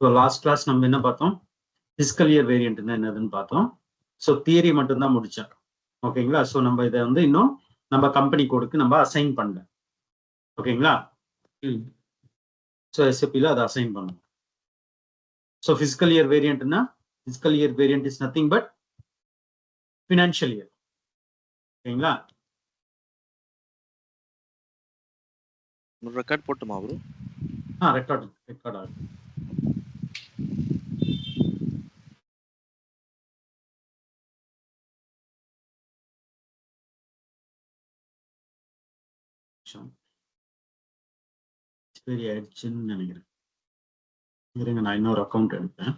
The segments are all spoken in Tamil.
ஸோ லாஸ்ட் கிளாஸ் நம்ம என்ன பார்த்தோம்? ஃபிஸ்கல் இயர் வேரியன்ட்னா என்னதுன்னு பார்த்தோம். ஸோ தியரி மட்டும்தான் முடிச்சோம். ஓகேங்களா? ஸோ நம்ம இதை வந்து இன்னும் நம்ம கம்பெனி கோடுக்கு நம்ம அசைன் பண்ணல. ஓகேங்களா? ஸோ எஸ்ஏபியில் அதை அசைன் பண்ணணும். ஸோ ஃபிஸ்கல் இயர் வேரியன்ட்னா fiscal year variant is nothing but financial year. ஓகேங்களா? ரெக்கார்ட் போட்டுமா ப்ரோ? ரெக்கார்ட் ஆகுது. எக்ஸ்பைரி ஆயிடுச்சுன்னு நினைக்கிறேன். இருங்க, நான் இன்னொரு அக்கௌண்ட் எடுப்பேன்.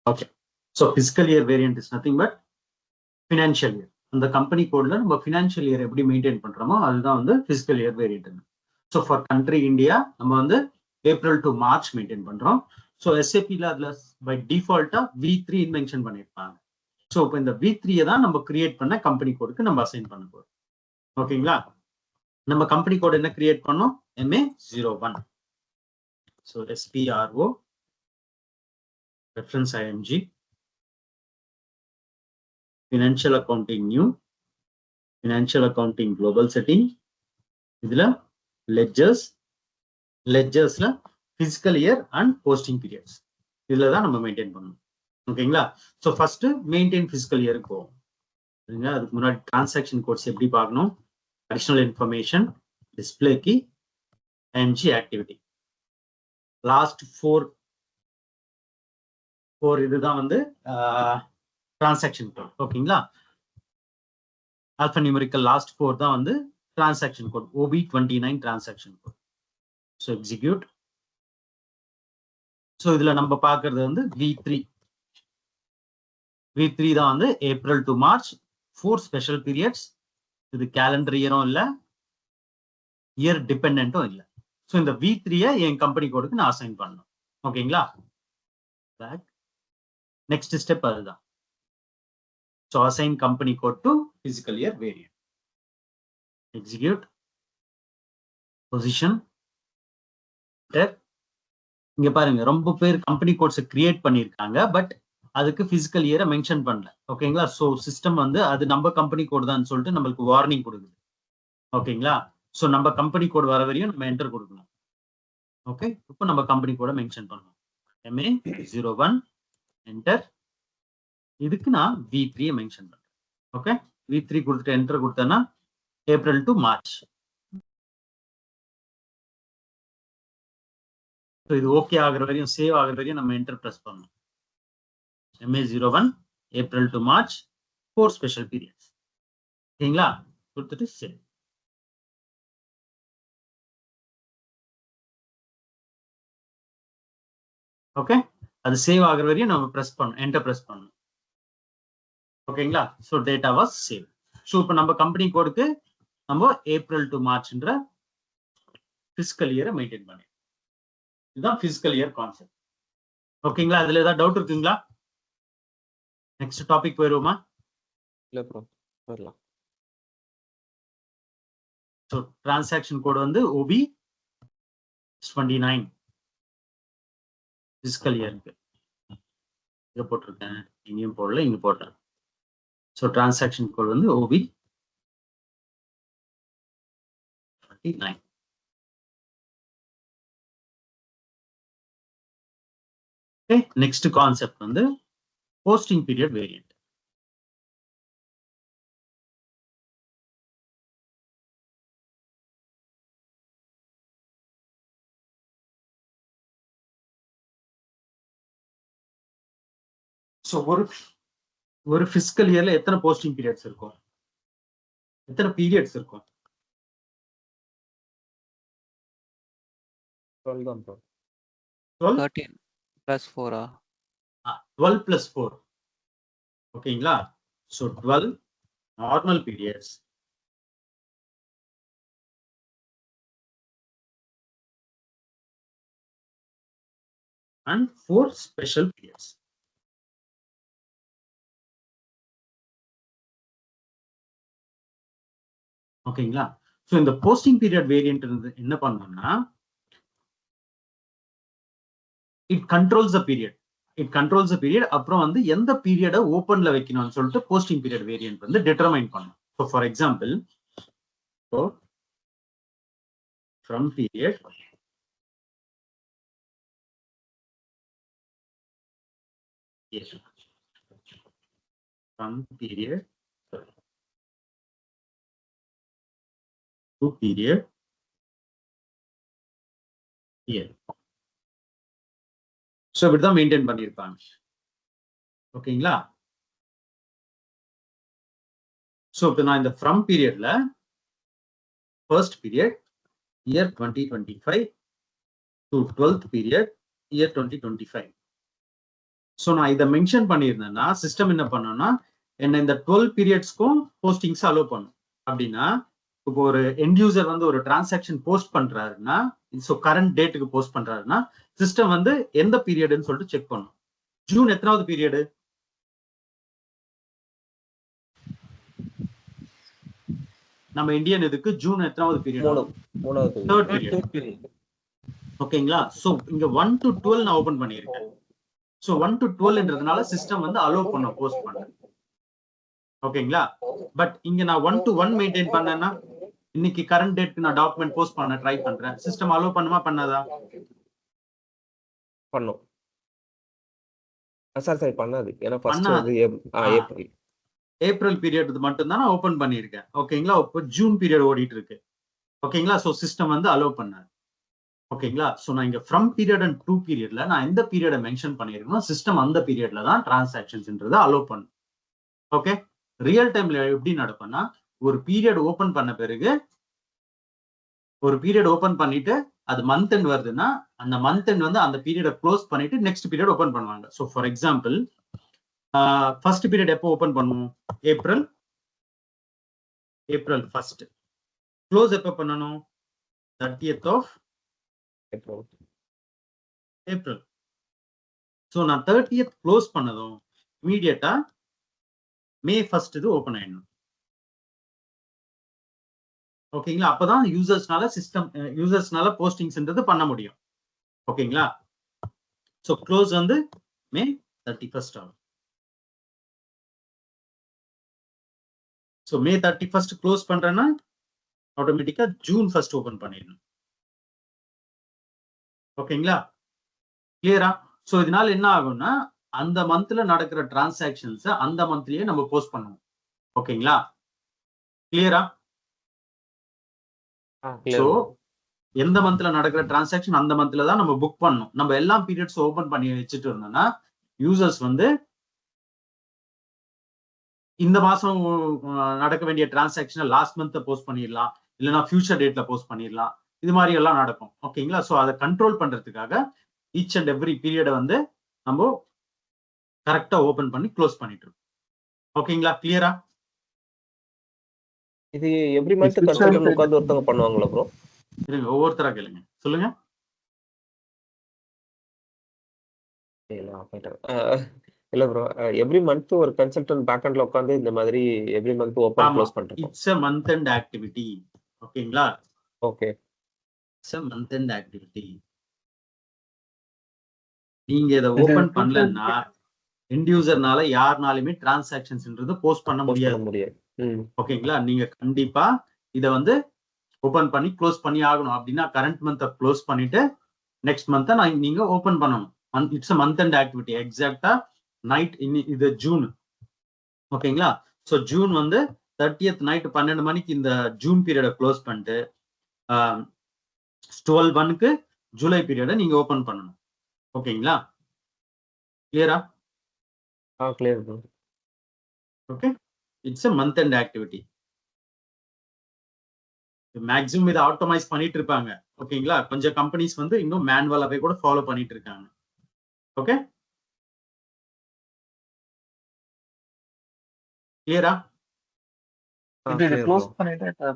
Okay. So fiscal year variant is nothing but financial year. அந்த கம்பெனி கோட்ல நம்ம ஃபினான்ஷியல் இயர் எப்படி மெயின்டைன் பண்றோமோ அதுதான் வந்து fiscal year variant. So for country India நம்ம வந்து ஏப்ரல் டு மார்ச் மெயின்டைன் பண்றோம். ஸோ எஸ்ஏபியில் அதுல பை டிஃபால்ட்டா V3 மென்ஷன் பண்ணியிருப்பாங்க. ஸோ இப்போ இந்த V3 தான் நம்ம கிரியேட் பண்ண கம்பெனி கோடுக்கு நம்ம அசைன் பண்ண போறோம். ஓகேங்களா? நம்ம கம்பெனி கோட் என்ன கிரியேட் பண்ணோம்? MA01. So SPRO reference IMG financial accounting new financial accounting global setting. இதுல லெட்ஜர்ஸ்ல fiscal year and posting periods இதுல தான் நம்ம மெயின்டைன் பண்ணணும். ஓகேங்களா? ஸோ ஃபர்ஸ்ட் மெயின்டைன் பிசிக்கல் இயருக்கு போவோம். அதுக்கு முன்னாடி டிரான்சாக்ஷன் கோட்ஸ் எப்படி பார்க்கணும்? Additional information, display key, IMG activity. Last four இதுதான் வந்து டிரான்சாக்ஷன் கோட். ஓகேங்களா? ஆல்பா நியூமெரிக்கல் லாஸ்ட் 4 தான் வந்து transaction code. OB29 transaction code. So execute. So இதுல நம்ம பார்க்கறது வந்து V3 தான் வந்து April to March 4 special periods. இது கேலண்டர் இயரும் இல்லை, இயர் டிபெண்டும் இல்லை. ஸோ இந்த V3 என் கம்பெனி கோடுக்கு நான் அசைன் பண்ணணும். ஓகேங்களா? நெக்ஸ்ட் ஸ்டெப் அதுதான். So assign company code to physical year variant. Execute. Position. இங்க பாருங்க, ரொம்ப பேர் கம்பெனி கோட்ஸ் கிரியேட் பண்ணியிருக்காங்க, பட் அதுக்கு பிசிக்கல் இயரை மென்ஷன் பண்ணல. ஓகேங்களா? ஸோ சிஸ்டம் வந்து அது நம்ம கம்பெனி கோட் தான் சொல்லிட்டு நம்மளுக்கு வார்னிங் கொடுக்குது. ஓகேங்களா? ஸோ நம்ம கம்பெனி கோட் வர வரையும் நம்ம என்டர் கொடுக்கணும். ஓகே, இப்போ நம்ம கம்பெனி கோட மென்ஷன் பண்ணணும். MA01 enter. இதுக்கு நான் V3 மென்ஷன் பண்றேன். ஓகே, V3 கொடுத்துட்டு என்டர் கொடுத்தேன்னா ஏப்ரல் டு மார்ச். ஸோ இது ஓகே ஆகிற வரையும், சேவ் ஆகிற வரையும் நம்ம என்டர் பிரஸ் பண்ணணும். MA01 April to March 4 special periods. ஓகேங்களா? கொடுத்துட்டு சேவ். ஓகே, அது சேவ் ஆகிற வரையும் நம்ம பிரஸ் பண்ணணும், என்டர் பிரஸ் பண்ணணும். ஓகேங்களா? So data was save. So இப்போ நம்ம கம்பெனி கோடுக்கு நம்ம ஏப்ரல் டு மார்ச்ன்ற பிசிக்கல் இயரை மெயின்டைன் பண்ணி, இதுதான் பிசிக்கல் இயர் கான்செப்ட். ஓகேங்களா? அதுல ஏதாவது டவுட் இருக்குங்களா? நெக்ஸ்ட் டாபிக் போயிருவோமா? இல்ல ப்ரோ, வரலாம். ஸோ டிரான்சாக்ஷன் கோட் வந்து OB29 பிசிக்கல் இயருக்கு. இங்க போட்டிருக்கேன், இங்கேயும் போடல, இங்க போடுறேன். ஸோ டிரான்சாக்ஷன் கோட் வந்து OB29. நெக்ஸ்ட் கான்செப்ட் வந்து போஸ்டிங் பீரியட் வேரியன்ட். ஸோ ஒரு ஃபிஸ்கல் இயர்ல எத்தனை போஸ்டிங் பீரியட்ஸ் இருக்கும், எத்தனை பீரியட்ஸ் இருக்கும்? 12 தான் ப்ரோ. 12 13 plus 4 12 plus 4. ஓகேங்களா? So 12 normal periods and 4 special periods. ஓகேங்களா? ஸோ இந்த போஸ்டிங் பீரியட் வேரியன்ட் என்ன பண்ணணும்னா, இட் கண்ட்ரோல்ஸ் த பீரியட். அப்புறம் வந்து எந்த பீரியடை ஓப்பன்ல வைக்கணும்னு சொல்லிட்டு போஸ்டிங் பீரியட் வேரியன்ட் வந்து டிட்டர்மைன் பண்ணும். So for example, from period to period here. So இப்படிதான் மெயின்டைன் பண்ணியிருப்பாங்க. ஓகேங்களா? ஸோ இப்போ நான் இந்த ஃப்ரம் பீரியட்ல first period year 2025 to 12th period year 2025. So நான் இதை மென்ஷன் பண்ணியிருந்தேன்னா சிஸ்டம் என்ன பண்ணோம்னா, என்ன இந்த 12 பீரியட்ஸ்க்கும் போஸ்டிங்ஸ் அலோவ் பண்ணும். அப்படின்னா இப்போ ஒரு எண்ட் யூசர் வந்து ஒரு டிரான்சாக்ஷன் போஸ்ட் பண்றாருன்னா, ஸோ கரண்ட் டேட்டுக்கு போஸ்ட் பண்றாருன்னா சிஸ்டம் வந்து எந்த பீரியட்னு சொல்லிட்டு செக் பண்ணும். ஜூன் எத்தனாவது பீரியடு? நம்ம இந்தியன் இதுக்கு ஜூன் எத்தனாவது பீரியட்? Third period. ஓகேங்களா? ஸோ இங்க 1 to 12 நான் ஓபன் பண்ணியிருக்கேன். ஸோ 1 to 12ன்றதுனால சிஸ்டம் வந்து அலோவ் பண்ண போஸ்ட் பண்ண. ஓகேங்களா? பட் இங்க நான் 1 to 1 மெயின்டைன் பண்ணேன்னா, இன்னைக்கு கரண்ட் டேட்க்கு நான் டாக்குமெண்ட் போஸ்ட் பண்ண ட்ரை பண்றேன், சிஸ்டம் அலோவ் பண்ணுமா பண்ணாதா? பண்ணும். சாரி பண்ணாது. ஏன்னா ஃபர்ஸ்ட் வந்து ஏப்ரல் பீரியட் மட்டும் தான் நான் ஓபன் பண்ணியிருக்கேன். ஓகேங்களா? இப்போ ஜூன் பீரியட் ஓடிட்டு இருக்கு. ஓகேங்களா? ஸோ சிஸ்டம் வந்து அலோவ் பண்ணாது. ஓகேங்களா? ஸோ நான் இங்க ஃப்ரம் பீரியட் அண்ட் டூ பீரியட்ல நான் எந்த பீரியடை மென்ஷன் பண்ணியிருக்கணும், சிஸ்டம் அந்த பீரியட்ல தான் டிரான்சாக்ஷன்ஸ்ன்றதை அலோவ் பண்ணும். ஓகே, ரியல் டைம்ல எப்படி நடக்கும்னா, ஒரு பீரியட் ஓபன் பண்ண பிறகு ஒரு பீரியட் ஓபன் பண்ணிட்டு அது மந்த் எண்ட் வருதுன்னா அந்த மந்த் எண்ட் வந்து அந்த பீரியடை க்ளோஸ் பண்ணிட்டு நெக்ஸ்ட் பீரியட் ஓபன் பண்ணுவாங்க. So for example, first period எப்போ ஓபன் பண்ணுவோம்? April 1st. க்ளோஸ் எப்போ பண்ணணும்? 30th of April. ஸோ நான் 30th க்ளோஸ் பண்ணதும் இமீடியட்டா May 1st இது ஓபன் ஆயிடணும். ஓகேங்களா? அப்பதான் யூசர்ஸ்னால போஸ்டிங்ஸ்ன்றது பண்ண முடியும். ஓகேங்களா? ஸோ க்ளோஸ் வந்து May 31st ஆகும். ஸோ May 31st க்ளோஸ் பண்றேன்னா ஆட்டோமேட்டிக்கா June 1st ஓபன் பண்ணிடணும். ஓகேங்களா? கிளியரா? ஸோ இதனால என்ன ஆகும்னா, அந்த மந்த்ல நடக்கிற டிரான்சாக்ஷன்ஸ் அந்த மந்த்லயே நம்ம போஸ்ட் பண்ணுவோம். ஓகேங்களா? கிளியரா? ஸோ எந்த மந்த்ல நடக்கிற டிரான்சாக்ஷன் அந்த மந்த்ல தான் நம்ம புக் பண்ணணும். நம்ம எல்லா பீரியட்ஸ் ஓபன் பண்ணி வச்சுட்டு இருந்தோம்னா யூசர்ஸ் வந்து இந்த மாசம் நடக்க வேண்டிய டிரான்சாக்ஷனை லாஸ்ட் மந்த் போஸ்ட் பண்ணிடலாம், இல்லைன்னா ஃபியூச்சர் டேட்ல போஸ்ட் பண்ணிடலாம். இது மாதிரி எல்லாம் நடக்கும். ஓகேங்களா? ஸோ அதை கண்ட்ரோல் பண்றதுக்காக ஈச் அண்ட் எவ்ரி பீரியடை வந்து நம்ம கரெக்டா ஓபன் பண்ணி க்ளோஸ் பண்ணிட்டு இருக்கோம். ஓகேங்களா? கிளியரா? இது எவ்ரி மந்த் கன்சல்டன்ட் உட்கார்ந்து ஒருத்தவங்க பண்ணுவாங்களா ப்ரோ? இருங்க, ஒவ்வொருத்தரா கேளுங்க. சொல்லுங்க. இல்ல ப்ரோ, எவ்ரி மந்த் ஒரு கன்சல்டன்ட் பேக் எண்ட்ல உட்கார்ந்து இந்த மாதிரி எவ்ரி மந்த் ஓபன் க்ளோஸ் பண்றோம். It's a month end activity. ஓகேங்களா? Okay, it's a month end activity. நீங்க இத ஓபன் பண்ணலன்னா எண்ட் யூசர்னால யாருனாலுமே டிரான்சாக்ஷன்ஸ்ன்றது போஸ்ட் பண்ண முடியாது. ஓகேங்களா? நீங்க கண்டிப்பா இத வந்து ஓபன் பண்ணி க்ளோஸ் பண்ணி ஆகணும். அப்படின்னா கரண்ட் மந்த் க்ளோஸ் பண்ணிட்டு நெக்ஸ்ட் மந்த் நீங்க ஓபன் பண்ணணும். It's a month end activity. எக்ஸாக்டா நைட் இது ஜூன். ஓகேங்களா? ஸோ ஜூன் வந்து 30th நைட் 12 மணிக்கு இந்த ஜூன் பீரியடை க்ளோஸ் பண்ணிட்டு 12/1க்கு ஜூலை பீரியடை நீங்க ஓபன் பண்ணணும். ஓகேங்களா? கிளியரா? Clear bro. Okay, it's a month end activity. Maximum இதை ஆட்டோமைஸ் பண்ணிட்டு இருப்பாங்க. ஓகேங்களா, கொஞ்சம் கம்பெனிஸ் வந்து இன்னும் மேனுவலாவே கூட ஃபாலோ பண்ணிட்டு இருக்காங்க. ஓகே, கிளியரா? இது க்ளோஸ் பண்ணிட்டு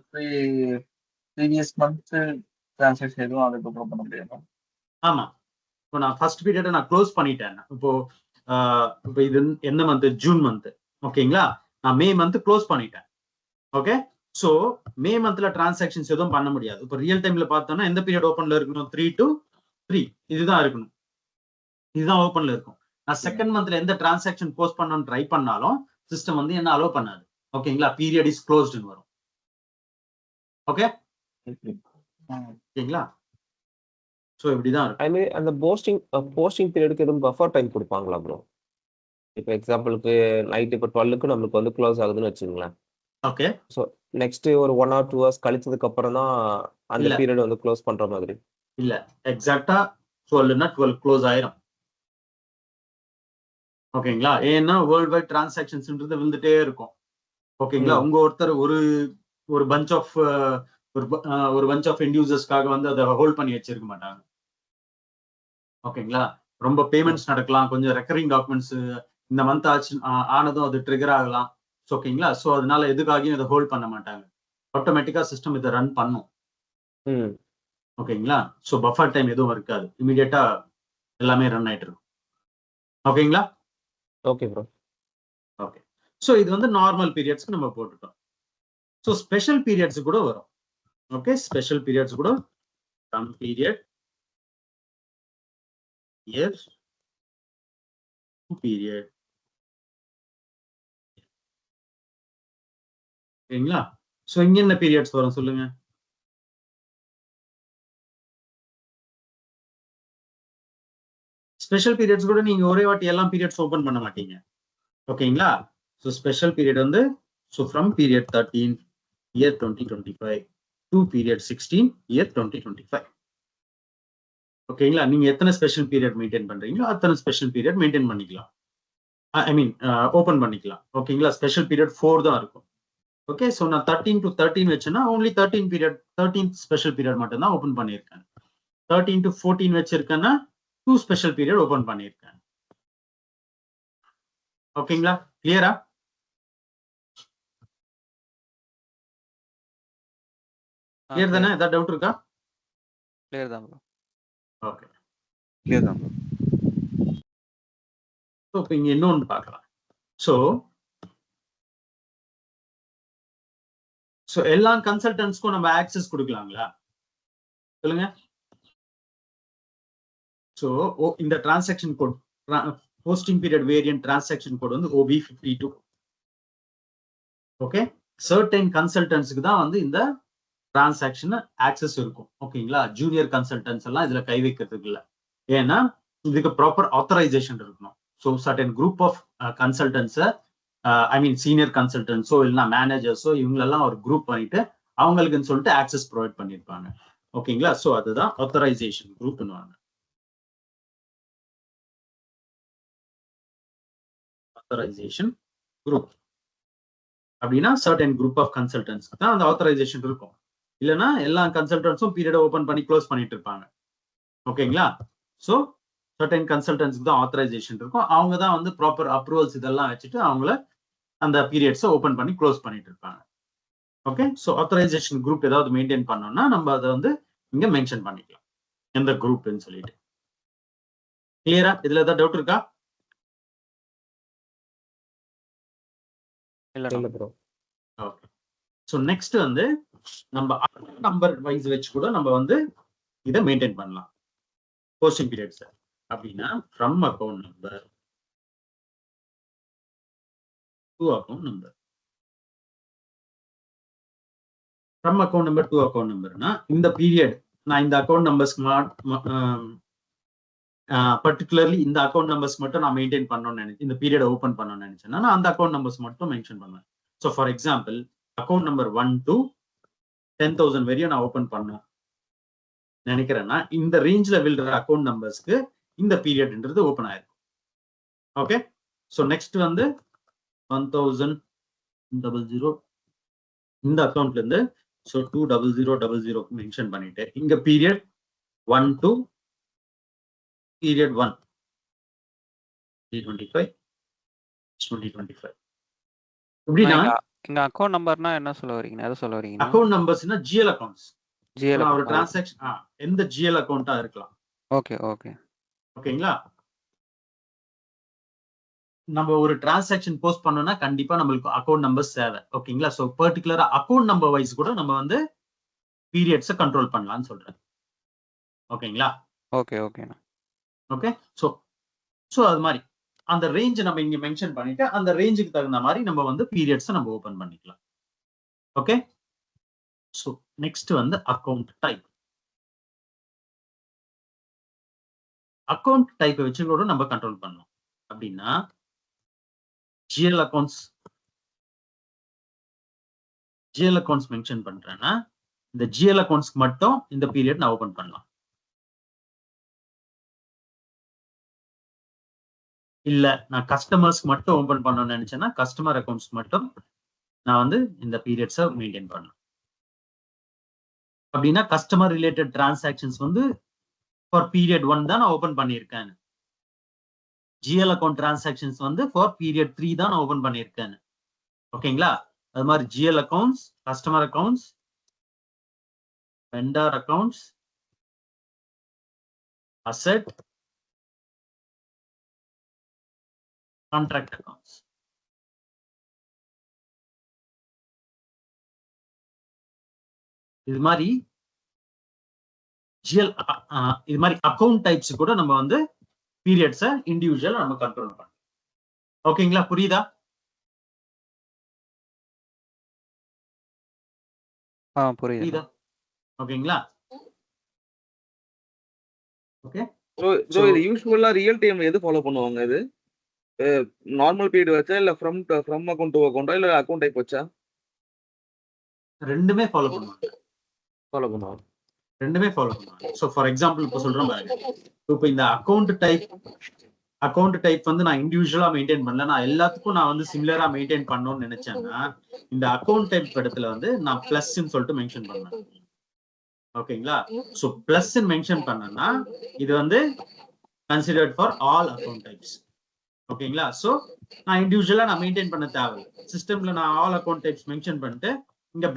ப்ரீவியஸ் மந்த் டிரான்சாக்ஷன் எதுவும் அதுக்கப்புறம் பண்ண முடியுமா? ஆமா, இப்போ நான் ஃபர்ஸ்ட் பீரியடை நான் க்ளோஸ் பண்ணிட்டேன். இப்போ இது என்ன மந்த்? June month. ஓகேங்களா, நான் மே மந்த் க்ளோஸ் பண்ணிட்டேன். ஓகே, ஸோ மே மந்த்ல டிரான்சாக்ஷன்ஸ் எதுவும் பண்ண முடியாது. இப்போ ரியல் டைம்ல பார்த்தோம்னா எந்த பீரியட் ஓப்பன்ல இருக்கணும்? 3 to 3 இதுதான் இருக்கணும். இதுதான் ஓப்பன்ல இருக்கும். நான் செகண்ட் மந்த்ல எந்த டிரான்சாக்ஷன் போஸ்ட் பண்ணணும்னு ட்ரை பண்ணாலும் சிஸ்டம் வந்து என்ன அலோவ் பண்ணாது. ஓகேங்களா, பீரியட் இஸ் க்ளோஸ்ட்னு வரும். ஓகே, ஓகேங்களா, ஸோ இப்படிதான் இருக்கும். ஐ மீன் அந்த போஸ்டிங் பீரியடுக்கு எதுவும் பஃபர் டைம் கொடுப்பாங்களா ப்ரோ? இப்போ எக்ஸாம்பிளுக்கு நைட் இப்போ 12க்கு நம்மளுக்கு வந்து க்ளோஸ் ஆகுதுன்னு வச்சுங்களேன். ஓகே, ஸோ நெக்ஸ்ட் ஒரு 1 or 2 hours கழிச்சதுக்கு அப்புறம் தான் அந்த இல்ல. பீரியட் வந்து க்ளோஸ் பண்ற மாதிரி. இல்ல, எக்ஸாக்டா 12னா 12 க்ளோஸ் ஆயிரும். ஓகேங்களா, ஏன்னா வேர்ல்ட் வைட் டிரான்சாக்ஷன்ஸ்ன்றது விழுந்துட்டே இருக்கும். ஓகேங்களா, உங்க ஒருத்தர் ஒரு பஞ்ச் ஆஃப் ஒரு பஞ்ச் ஆஃப் எண்ட் யூசர்ஸ்க்காக வந்து அதை ஹோல்ட் பண்ணி வச்சிருக்க மாட்டாங்க. ஓகேங்களா, ரொம்ப பேமெண்ட்ஸ் நடக்கலாம், கொஞ்சம் ரெக்கரிங் டாக்குமெண்ட்ஸ் இந்த மந்த் ஆச்சு ஆனதும் அது ட்ரிகர் ஆகலாம். ஓகேங்களா, ஸோ அதனால எதுக்காகவும் இதை ஹோல்ட் பண்ண மாட்டாங்க. ஆட்டோமேட்டிக்கா சிஸ்டம் இதை ரன் பண்ணும். ஓகேங்களா, ஸோ பஃபர் டைம் எதுவும் இருக்காது, இமீடியட்டா எல்லாமே ரன் ஆயிட்டு இருக்கும். ஓகேங்களா, ஓகே ப்ரோ. ஓகே, ஸோ இது வந்து நார்மல் பீரியட்ஸ்க்கு நம்ம போட்டுட்டோம். ஸோ ஸ்பெஷல் பீரியட்ஸ் கூட வரும். ஓகே, ஸ்பெஷல் பீரியட்ஸ் கூட சம் பீரியட் இயர் பீரியட். ஓகேங்களா, ஸோ இங்க என்ன பீரியட்ஸ் வரும் சொல்லுங்க? ஸ்பெஷல் பீரியட்ஸ் கூட நீங்க ஒரே வாட்டி எல்லாம் பீரியட்ஸ் ஓபன் பண்ண மாட்டீங்க. ஓகேங்களா, ஸோ ஸ்பெஷல் பீரியட் வந்து so from period 13 year 2025 to period 16 year 2025. ஓகேங்களா, நீங்க எத்தனை ஸ்பெஷல் பீரியட் மெயின்டைன் பண்றீங்களோ அத்தனை ஸ்பெஷல் பீரியட் மெயின்டைன் பண்ணிக்கலாம். ஐ மீன் ஓபன் பண்ணிக்கலாம். ஓகேங்களா, ஸ்பெஷல் பீரியட் 4 தான் இருக்கும். ஓகே, ஸோ நான் 13 to 13 வச்சேன்னா ஓன்லி 13 ஸ்பெஷல் பீரியட் மட்டும் தான் ஓபன் பண்ணியிருக்கேன். 13 to 14 வச்சிருக்கேன்னா 2 ஸ்பெஷல் பீரியட் ஓபன் பண்ணியிருக்கேன். ஓகேங்களா, கிளியரா? கிளியர் தானே? ஏதாவது டவுட் இருக்கா? கிளியர் தான் ப்ரோ. ஓகே, கிளியர் தான் ப்ரோ. ஸோ இப்போ இங்க இன்னொன்று பார்க்கலாம். ஸோ எல்லா கன்சல்டன்ட்ஸ்க்கும் நம்ம ஆக்சஸ் கொடுக்கலாங்களா சொல்லுங்க? ஸோ இந்த transaction code posting period variant transaction code வந்து OB52. ஓகே, சர்டைன் கன்சல்டன்ட்ஸ்க்கு தான் வந்து இந்த டிரான்சாக்ஷன் ஆக்சஸ் இருக்கும். ஓகேங்களா, ஜூனியர் கன்சல்டன்ட்ஸ் எல்லாம் இதுல கை வைக்கிறதுக்கு இல்லை. ஏன்னா இதுக்கு ப்ராப்பர் ஆத்தரைசேஷன் இருக்கணும். ஸோ சர்டன் குரூப் ஆஃப் கன்சல்டன்ட்ஸை ஐ மீன் சீனியர் கன்சல்டன்ட்ஸோ இல்லைன்னா மேனேஜர்ஸோ இவங்களெல்லாம் ஒரு குரூப் பண்ணிட்டு அவங்களுக்குன்னு சொல்லிட்டு ஆக்சஸ் ப்ரொவைட் பண்ணியிருப்பாங்க. ஓகேங்களா, ஸோ அதுதான் ஆத்தரைசேஷன் குரூப்னுவாங்க. ஆத்தரைசேஷன் குரூப் அப்படின்னா சர்டன் குரூப் ஆஃப் கன்சல்டன்ட்ஸ்க்கு தான் அந்த ஆத்தரைசேஷன் இருக்கும். இல்லைன்னா எல்லா கன்சல்டன்ட்ஸும் பீரியட் ஓபன் பண்ணி க்ளோஸ் பண்ணிட்டு இருப்பாங்க. ஓகேங்களா, ஸோ சர்டன் கன்சல்டன்ட்ஸ்க்கு தான் ஆத்தரைசேஷன் இருக்கும். அவங்க தான் வந்து ப்ராப்பர் அப்ரூவல்ஸ் இதெல்லாம் வச்சுட்டு அவங்கள அந்த பீரியட்ஸை ஓபன் பண்ணி க்ளோஸ் பண்ணிட்டு இருப்பாங்க. ஓகே, ஸோ ஆத்தரைசேஷன் குரூப் ஏதாவது மெயின்டைன் பண்ணோம்னா நம்ம அதை வந்து இங்க மென்ஷன் பண்ணிக்கலாம் எந்த குரூப்னு சொல்லிட்டு. கிளியரா? இதுல ஏதாவது டவுட் இருக்கா? இல்ல ப்ரோ. ஓகே, ஸோ நெக்ஸ்ட் வந்து நம்ம நம்பர் வைஸ் வச்சு கூட நம்ம வந்து இதை மெயின்டைன் பண்ணலாம் போஸ்டிங் பீரியட்ஸ். அப்படின்னா from account number to account number. From account number to account நம்பர்னா இந்த பீரியட் நான் இந்த அக்கௌண்ட் நம்பர்ஸ்க்கு பர்டிகுலர்லி இந்த அக்கௌண்ட் நம்பர்ஸ் மட்டும் நான் மெயின்டைன் பண்ணணும்னு நினைச்சேன், இந்த பீரியட் ஓப்பன் பண்ணணும்னு நினைச்சேன்னா நான் அந்த அக்கௌண்ட் நம்பர்ஸ் மட்டும் மென்ஷன் பண்ணுவேன். So for example account number 1 to 10,000 வரையும் நான் ஓப்பன் பண்ணணும் நினைக்கிறேன்னா இந்த ரேஞ்சில் விழுற அக்கௌண்ட் நம்பர்ஸ்க்கு இந்த பீரியட்ன்றது ஓப்பன் ஆயிருக்கும். ஓகே, ஸோ நெக்ஸ்ட் வந்து 1000 இந்த அக்கௌண்ட்ல இருந்து ஸோ 20000 மென்ஷன் பண்ணிட்டு இங்க பீரியட் 1 to பீரியட் 1 2025 2025 எப்படின்னா இங்க அக்கவுண்ட் நம்பர்னா என்ன சொல்ல வரீங்க? எதை சொல்ல வரீங்க? அக்கௌண்ட் நம்பர்ஸ்னா ஜிஎல் அக்கௌண்ட்ஸ். ஜிஎல் ஒரு டிரான்சாக்ஷன் எந்த ஜிஎல் அக்கௌண்டா இருக்கலாம். ஓகே ஓகே ஓகேங்களா? நம்ம ஒரு டிரான்சாக்ஷன் போஸ்ட் பண்ணோம்னா கண்டிப்பா நம்மளுக்கு அக்கௌண்ட் நம்பர்ஸ் தேவை. ஓகேங்களா? ஸோ பர்டிகுலரா அக்கௌண்ட் நம்பர் வைஸ் கூட நம்ம வந்து பீரியட்ஸை கண்ட்ரோல் பண்ணலாம்னு சொல்றேன். ஓகேங்களா? ஓகே ஓகேண்ணா. ஓகே. ஸோ அது மாதிரி அந்த ரேஞ்ச் நம்ம இங்க மென்ஷன் பண்ணிட்டு அந்த ரேஞ்சுக்கு தகுந்த மாதிரி நம்ம வந்து பீரியட்ஸை நம்ம ஓபன் பண்ணிக்கலாம். ஓகே. ஸோ நெக்ஸ்ட் வந்து அக்கௌண்ட் டைப். அக்கௌண்ட் டைப்பை வச்சு கூட நம்ம கண்ட்ரோல் பண்ணலாம். அப்படின்னா ஜிஎல் அக்கௌண்ட்ஸ் மென்ஷன் பண்றேன்னா இந்த ஜிஎல் அக்கௌண்ட்ஸ்க்கு மட்டும் இந்த பீரியட் நான் ஓபன் பண்ணலாம். இல்ல நான் கஸ்டமர்ஸ்க்கு மட்டும் ஓபன் பண்ணணும்னு நினைச்சேன்னா கஸ்டமர் அக்கௌண்ட்ஸ் மட்டும் நான் வந்து இந்த பீரியட்ஸை மெயின்டைன் பண்ணலாம். அப்படின்னா கஸ்டமர் ரிலேட்டட் டிரான்சாக்ஷன்ஸ் வந்து ஃபார் பீரியட் 1 தான் நான் ஓபன் பண்ணியிருக்கேன். ஜிஎல் அக்கௌண்ட் டிரான்சாக்ஷன்ஸ் வந்து ஃபார் பீரியட் 3 தான் நான் ஓபன் பண்ணியிருக்கேன். ஓகேங்களா? அது மாதிரி GL accounts, customer accounts, vendor accounts, asset, contract accounts. இது மாதிரி இது மாதிரி அக்கௌண்ட் டைப்ஸ் கூட நம்ம வந்து பீரியட்ஸை இண்டிவிஜுவல் நம்ம கண்ட்ரோல் பண்ணலாம். ஓகேங்களா? புரியுதா? புரியுதா? ஓகேங்களா? ஓகே. ஸோ இது யூஸ்வலா ரியல் டைம் எது ஃபாலோ பண்ணுவாங்க? இது நார்மல் பீரியட் வச்சா இல்ல ஃப்ரம் அக்கௌண்ட் டு அக்கௌண்டா இல்ல அக்கௌண்ட் டைப் வச்சா? ரெண்டுமே ஃபாலோ பண்ணுவாங்க. ஃபாலோ பண்ணுவாங்க. ஸோ ஃபார் எக்ஸாம்பிள் இப்போ சொல்றேன் பாருங்க. இப்போ இந்த அக்கௌண்ட் டைப் வந்து நான் இண்டிவிஜுவலா மெயின்டைன் பண்ணல, நான் எல்லாத்துக்கும் நான் வந்து சிமிலரா மெயின்டைன் பண்ணணும்னு நினைச்சேன்னா இந்த அக்கௌண்ட் டைப் இடத்துல வந்து நான் பிளஸ்ன்னு சொல்லிட்டு மென்ஷன் பண்ணேன். ஓகேங்களா? ஸோ பிளஸ் மென்ஷன் பண்ணேன்னா இது வந்து considered for all account types. ஓகேங்களா? ஸோ நான் இண்டிவிஜுவலா நான் மெயின்டைன் பண்ண தேவை. சிஸ்டம்ல நான் ஆல் அக்கௌண்ட் டைப்ஸ் மென்ஷன் பண்ணிட்டு இங்க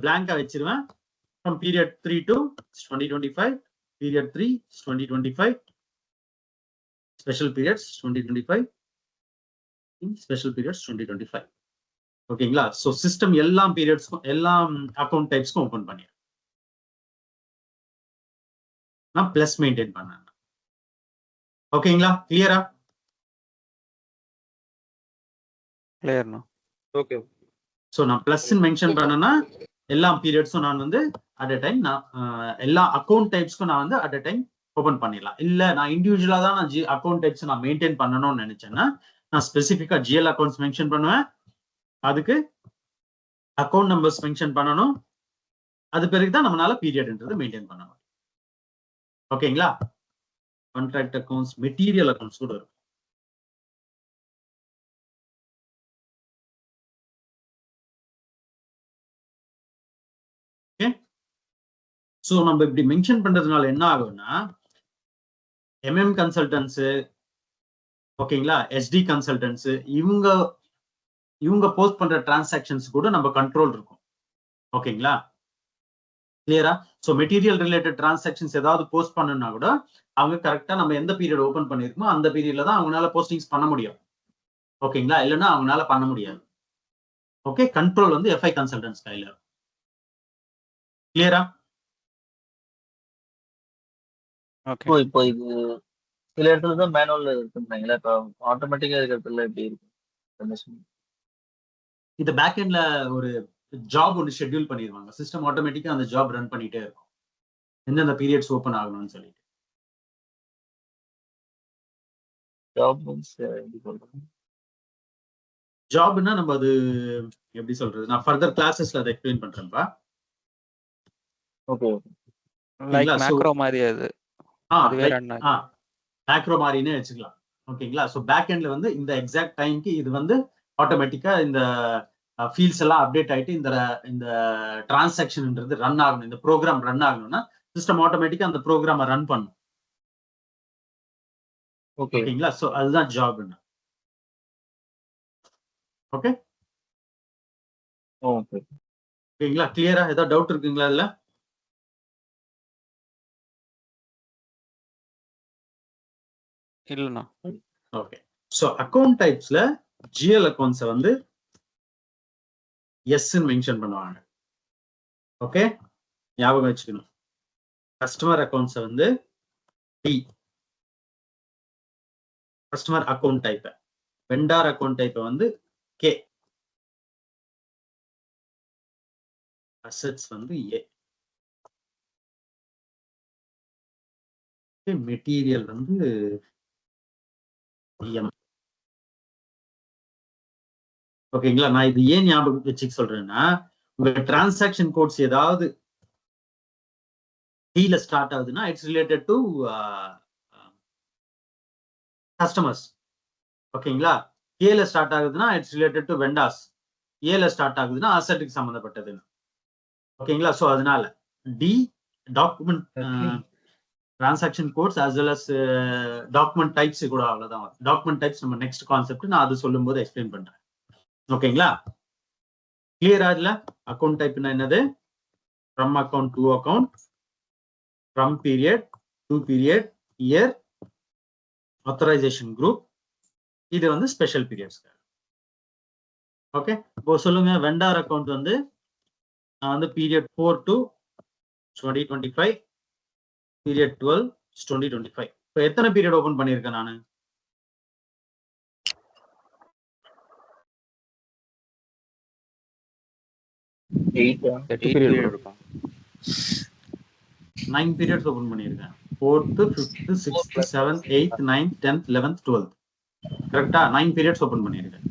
பிளாங்கா வச்சிருவேன். From period 3 to 2025, period 3 2025, special periods 2025, special periods 2025. ஓகேங்களா? ஸோ சிஸ்டம் எல்லா பீரியட்ஸ்க்கும் எல்லா அக்கௌண்ட் டைப்ஸ்க்கும் ஓபன் பண்ணிடுறேன். நான் பிளஸ் மெயின்டைன் பண்ணேன். ஓகேங்களா? கிளியரா? கிளியர்ண்ணா. ஓகே. ஸோ நான் பிளஸ் மென்ஷன் பண்ணேன்னா எல்லா பீரியட்ஸும் நான் வந்து அட் அ டைம் நான் எல்லா அக்கௌண்ட் டைப்ஸ்க்கும் நான் வந்து அட் அ டைம் ஓபன் பண்ணிடலாம். இல்ல நான் இண்டிவிஜுவலா தான் நான் அக்கௌண்ட் டைப்ஸ் நான் மெயின்டைன் பண்ணணும்னு நினைச்சேன்னா நான் ஸ்பெசிஃபிக்கா ஜிஎல் அக்கௌண்ட்ஸ் மென்ஷன் பண்ணுவேன். அதுக்கு அக்கௌண்ட் நம்பர்ஸ் மென்ஷன் பண்ணணும். அது பிறகுதான் நம்மளால பீரியட்ன்றது மெயின்டைன் பண்ண முடியும். ஓகேங்களா? கான்ட்ராக்ட் அக்கௌண்ட்ஸ், மெட்டீரியல் அக்கௌண்ட்ஸ் கூட இருக்கும். ஸோ நம்ம இப்படி மென்ஷன் பண்றதுனால என்ன ஆகும்னா எம்எம் கன்சல்டன்ஸ், ஓகேங்களா, எஸ்டி கன்சல்டன்ஸ், இவங்க போஸ்ட் பண்ற டிரான்சாக்ஷன்ஸ் கூட நம்ம கண்ட்ரோல் இருக்கும். ஓகேங்களா? கிளியரா? ஸோ மெட்டீரியல் ரிலேட்டட் டிரான்சாக்ஷன்ஸ் ஏதாவது போஸ்ட் பண்ணணும்னா கூட அவங்க கரெக்டா நம்ம எந்த பீரியட் ஓபன் பண்ணிருக்கோமோ அந்த பீரியட்ல தான் அவங்களால போஸ்டிங்ஸ் பண்ண முடியும். ஓகேங்களா? இல்லைன்னா அவங்களால பண்ண முடியாது. ஓகே. கண்ட்ரோல் வந்து எஃப்ஐ கன்சல்டன்ஸ் கையில இருக்கும். கிளியரா? இப்போ இது சில இடத்துல தான் மேனுவல் இருக்குங்களா? இப்போ ஆட்டோமேட்டிக்கா இருக்கிறதுல எப்படி இருக்கு? இந்த பேக் எண்ட்ல ஒரு ஜாப் ஒன்று ஷெட்யூல் பண்ணிடுவாங்க. சிஸ்டம் ஆட்டோமேட்டிக்கா அந்த ஜாப் ரன் பண்ணிட்டே இருக்கும். எந்தெந்த பீரியட்ஸ் ஓபன் ஆகணும்னு சொல்லிட்டு. ஜாப் மீன்ஸ் எப்படி சொல்றேன்? ஜாப்னா நம்ம அது எப்படி சொல்றது? நான் ஃபர்தர் கிளாसेसல அதை எக்ஸ்பிளைன் பண்றேன்ப்பா. ஓகே. லைக் மேக்ரோ மாதிரி அது. அது வேற என்ன? மேக்ரோ மாதிரினே வச்சுக்கலாம். ஓகேங்களா? ஸோ பேக் எண்ட்ல வந்து இந்த எக்ஸாக்ட் டைம்க்கு இது வந்து ஆட்டோமேட்டிக்கா இந்த ஃபீல்ட்ஸ் எல்லாம் அப்டேட் ஆயிட்டு இந்த டிரான்சாக்ஷன்ன்றது ரன் ஆகணும். இந்த ப்ரோக்ராம் ரன் ஆகணும்னா சிஸ்டம் ஆட்டோமேட்டிக்கா அந்த ப்ரோக்ராமை ரன் பண்ணும். ஓகேங்களா? ஸோ அதுதான் ஜாப். ஓகே ஓகேங்களா? கிளியரா? ஏதாவது டவுட் இருக்குங்களா இதுல? இல்லண்ணா. ஓகே. ஸோ அக்கௌண்ட் டைப்ஸ்ல ஜிஎல் அக்கௌண்ட்ஸை வந்து எஸ்ன்னு மென்ஷன் பண்ணுவாங்க. ஓகே, ஞாபகம் வச்சுக்கணும். கஸ்டமர் அக்கௌண்ட்ஸை வந்து டி, கஸ்டமர் அக்கௌண்ட் டைப்பை. வெண்டார் அக்கௌண்ட் டைப்பை வந்து கே, அசெட்ஸ் வந்து ஏ, மெட்டீரியல் வந்து எம். ஓகேங்களா? நான் இது ஏன் ஞாபகம் வச்சுக்க சொல்றேன்னா, உங்க டிரான்சாக்ஷன் கோட்ஸ் ஏதாவது டீல ஸ்டார்ட் ஆகுதுன்னா இட்ஸ் ரிலேட்டட் டு கஸ்டமர்ஸ். ஓகேங்களா? ஏல ஸ்டார்ட் ஆகுதுன்னா இட்ஸ் ரிலேட்டட் டு வெண்டார்ஸ். ஏல ஸ்டார்ட் ஆகுதுன்னா அசெட்டுக்கு சம்பந்தப்பட்டது. ஓகேங்களா? ஸோ அதனால டி document transaction codes as well as document types கூட அவ்வளவுதான். டாக்குமெண்ட் டைப்ஸ் நம்ம நெக்ஸ்ட் கான்செப்ட் நான் அது சொல்லும் போது எக்ஸ்பிளைன் பண்றேன். ஓகேங்களா? கிளியரா? இல்ல அக்கௌண்ட் டைப்னா என்னது? From account, to account, from period, to period, year, authorisation group, இது வந்து ஸ்பெஷல் பீரியட்ஸ். ஓகே, இப்போ சொல்லுங்க. வெண்டார் அக்கௌண்ட் வந்து நான் வந்து பீரியட் 4 to 2025, பீரியட் 12 2025. இப்போ எத்தனை பீரியட் ஓபன் பண்ணியிருக்கேன் நான்? 8 period. 9 periods ஓபன் பண்ணியிருக்கேன். 4th, 5th, 6th, 7th, 8th, 9th, 10th, 11th, 12th. கரெக்டா? 9 periods ஓபன் பண்ணியிருக்கேன்.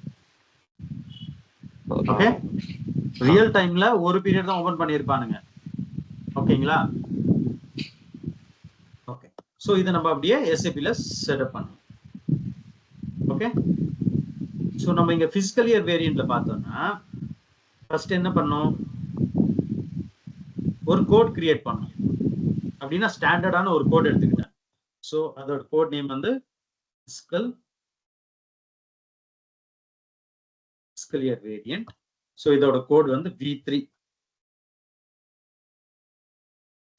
ஓகே, ரியல் டைம்ல ஒரு பீரியட் தான் ஓபன் பண்ணியிருப்பானுங்க. ஓகேங்களா? ஓகே, ஸோ இதை நம்ம அப்படியே எஸ்ஏபில செட்டப் பண்ணணும். ஓகே, ஸோ நம்ம இங்க பிசிக்கல் இயர் வேரியன்ட்ல பார்த்தோம்னா ஃபர்ஸ்ட் என்ன பண்ணோம்? ஒரு கோட் கிரியேட் பண்ணோம். அப்படின்னா ஸ்டாண்டர்டான ஒரு கோட் எடுத்துக்கிட்டேன். ஸோ அதோட கோட் நேம் வந்து பிசிக்கல் இயர் வேரியன்ட். ஸோ இதோட கோட் வந்து V3.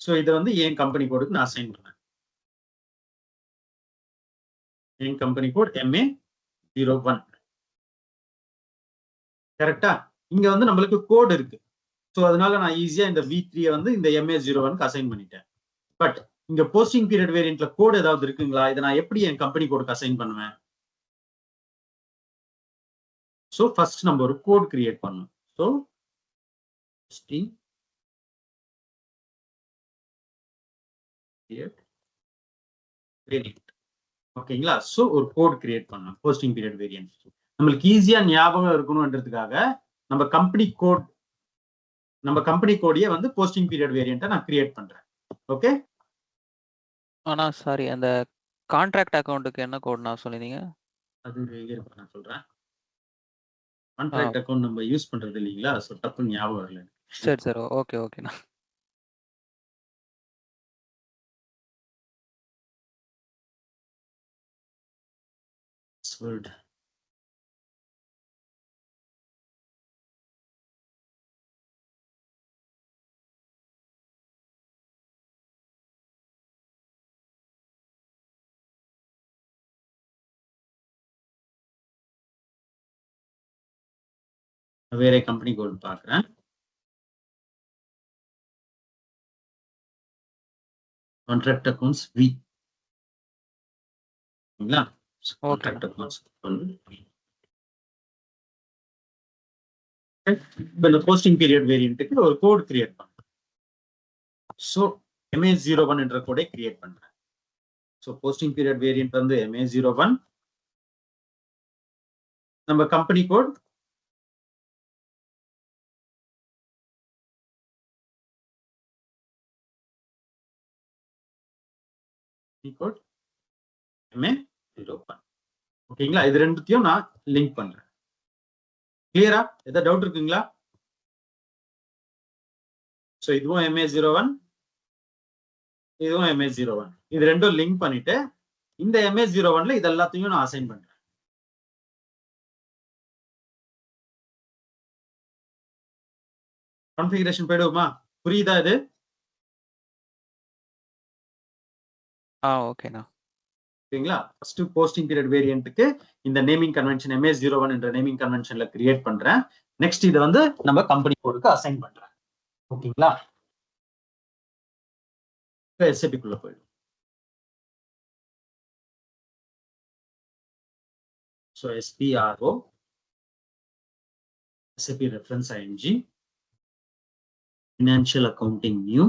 ஸோ இதை வந்து என் கம்பெனி கோடுக்கு நான் அசைன் பண்ணேன். என் கம்பெனி கோட் MA01. கரெக்டா? இங்க வந்து நம்மளுக்கு கோட் இருக்கு. ஸோ அதனால நான் ஈஸியா இந்த V3 வந்து இந்த MA01க்கு அசைன் பண்ணிட்டேன். பட் இங்க போஸ்டிங் பீரியட் வேரியன்ட்ல கோட் ஏதாவது இருக்குங்களா? இதை நான் எப்படி என் கம்பெனி கோடுக்கு அசைன் பண்ணுவேன்? ஸோ ஃபர்ஸ்ட் நம்ம ஒரு கோட் கிரியேட் பண்ணணும். So posting period variant. ஓகேங்களா? ஸோ ஒரு கோட் கிரியேட் பண்ணணும் போஸ்டிங் பீரியட் வேரியன்ட். நம்மளுக்கு ஈஸியா ஞாபகம் இருக்கணும்ன்றதுக்காக நம்ம கம்பெனி கோடையே வந்து போஸ்டிங் பீரியட் வேரியன்ட்டை நான் கிரியேட் பண்றேன். ஓகே. ஆனா சாரி, அந்த கான்ட்ராக்ட் அக்கவுண்ட்டுக்கு என்ன கோட் நான் சொல்லிருந்தீங்க? அது நான் சொல்றேன். கான்ட்ராக்ட் அக்கவுண்ட் நம்ம யூஸ் பண்றது இல்லைங்களா? ஸோ டப்புன்னு ஞாபகம் வரல. சரி சரி, ஓகே ஓகேண்ணா. பாஸ்வேர்ட் வேற கம்பெனி கோட் பார்க்குறேன். Contract accounts V. ஓகேங்களா? கான்ட்ராக்ட் அக்கவுண்ட்ஸ் இப்போ இந்த போஸ்டிங் பீரியட் வேரியன்ட்டுக்கு ஒரு கோட் கிரியேட் பண்ணுறேன். ஸோ MA01 என்ற கோடை கிரியேட் பண்றேன். ஸோ போஸ்டிங் பீரியட் வேரியன்ட் வந்து MA01. நம்ம கம்பெனி கோட் MA01. ஓகேங்களா? இது ரெண்டுத்தையும் நான் லிங்க் பண்றேன். கிளியரா? ஏதாவது டவுட் இருக்குங்களா? ஸோ இதுவும் MA01, இதுவும் MA01. இது ரெண்டும் லிங்க் பண்ணிட்டு இந்த MA01ல இது எல்லாத்தையும் நான் அசைன் பண்றேன். கான்ஃபிகரேஷன் போயிடுவோமா? புரியுதா இது? ஓகேண்ணா. ஓகேங்களா? ஃபர்ஸ்ட் போஸ்டிங் பீரியட் வேரியன்ட்க்கு இந்த நேமிங் கன்வென்ஷன் MA01 என்ற நேமிங் கன்வென்ஷன்ல கிரியேட் பண்றேன். நெக்ஸ்ட் இதை வந்து நம்ம கம்பெனி கோடுக்கு அசைன் பண்றேன். ஓகேங்களா? SAP-க்குள்ள போயிடும். So SPRO SAP reference ING financial accounting new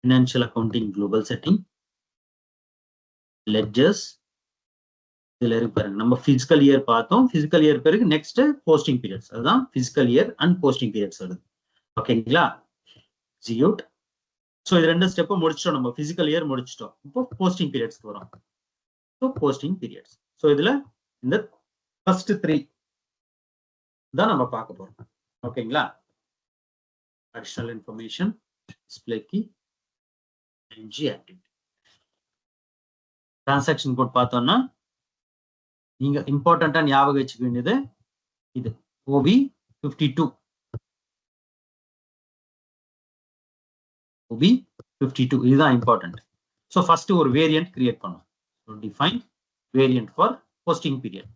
financial accounting global setting ledgers இதுல இருக்கு பாருங்க. நம்ம பிசிக்கல் இயர் பார்த்தோம். பிசிக்கல் இயர் பிறகு நெக்ஸ்ட் போஸ்டிங் பீரியட்ஸ். அதுதான் physical year and posting periods வருது. ஓகேங்களா? எக்ஸிக்யூட். ஸோ இது ரெண்டு ஸ்டெப்பும் முடிச்சிட்டோம். நம்ம பிசிக்கல் இயர் முடிச்சிட்டோம். இப்போ போஸ்டிங் பீரியட்ஸ்க்கு வரும். So posting periods. ஸோ இதுல இந்த ஃபர்ஸ்ட் 3 தான் நம்ம பார்க்க போறோம். ஓகேங்களா? Additional information, display key, ING activity. Transaction code பார்த்தோம்னா நீங்க இம்பார்ட்டண்டா ஞாபகம் வச்சுக்க வேண்டியது இது OB52. OB52 இதுதான் இம்பார்ட்டன்ட். ஸோ ஃபர்ஸ்ட் ஒரு வேரியன்ட் கிரியேட் பண்ணும். So define variant for posting period.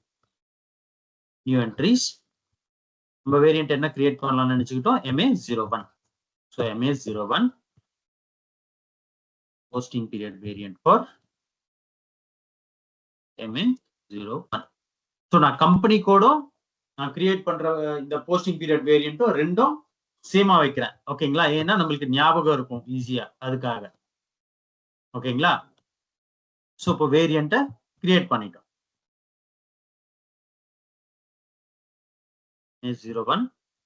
New entries. நம்ம வேரியன்ட் என்ன கிரியேட் பண்ணலாம்னு நினைச்சுக்கிட்டோம்? MA01. So MA01 posting period variant for MA01. So நான் கம்பெனி கோடும் நான் கிரியேட் பண்ற இந்த போஸ்டிங் பீரியட் வேரியன்ட்டும் ரெண்டும் சேமா வைக்கிறேன். ஓகேங்களா? ஏன்னா நம்மளுக்கு ஞாபகம் இருக்கும் ஈஸியா, அதுக்காக. ஓகேங்களா? ஸோ இப்போ வேரியண்ட்டை கிரியேட் பண்ணிட்டோம். MA01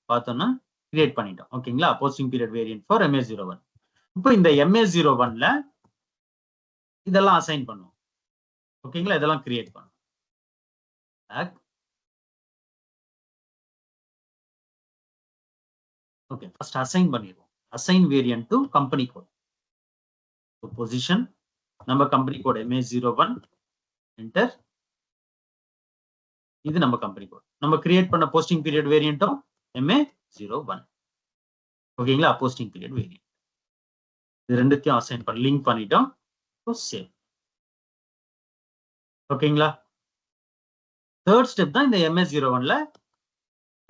பார்த்தோம்னா கிரியேட் பண்ணிட்டோம். ஓகேங்களா? Posting period variant for MA01. இப்போ இந்த MA01ல இதெல்லாம் அசைன் பண்ணுவோம். ஓகேங்களா? இதெல்லாம் கிரியேட் பண்ணும். ஓகே, ஃபர்ஸ்ட் அசைன் பண்ணிடுவோம். Assign variant to company code. Position நம்ம கம்பெனி கோட் MA01 என்டர். இது நம்ம கம்பெனி கோட். நம்ம கிரியேட் பண்ண போஸ்டிங் பீரியட் வேரியன்ட்டும் MA01. ஓகேங்களா? Posting period variant. இது ரெண்டுத்தையும் அசைன் பண்ணி லிங்க் பண்ணிட்டோம். சேவ். ஓகேங்களா? தேர்ட் ஸ்டெப் தான் இந்த MA01ல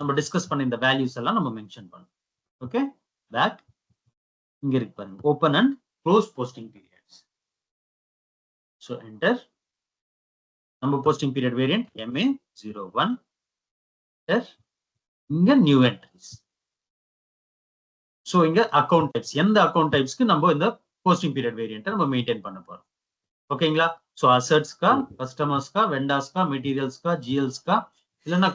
நம்ம டிஸ்கஸ் பண்ண இந்த வேல்யூஸ் எல்லாம் நம்ம மென்ஷன் பண்ணோம். ஓகே, பேக் இங்க இருக்கு பாருங்க. Open and close posting periods. So enter. நம்ம போஸ்டிங் பீரியட் வேரியன்ட் MA01. இங்க நியூ என்ட்ரிஸ். ஸோ இங்க அக்கௌண்ட் டைப்ஸ். எந்த அக்கௌண்ட் டைப்ஸ்க்கு நம்ம இந்த போஸ்டிங் பீரியட் வேரியன்ட்டை நம்ம மெயின்டைன் பண்ண போறோம். ஓகேங்களா? ஸோ அசட்ஸ்க்கா, கஸ்டமர்ஸ்க்கா, வெண்டார்ஸ்க்கா, மெட்டீரியல்ஸ்க்கா, ஜிஎல்ஸ்க்கா, இல்லைன்னா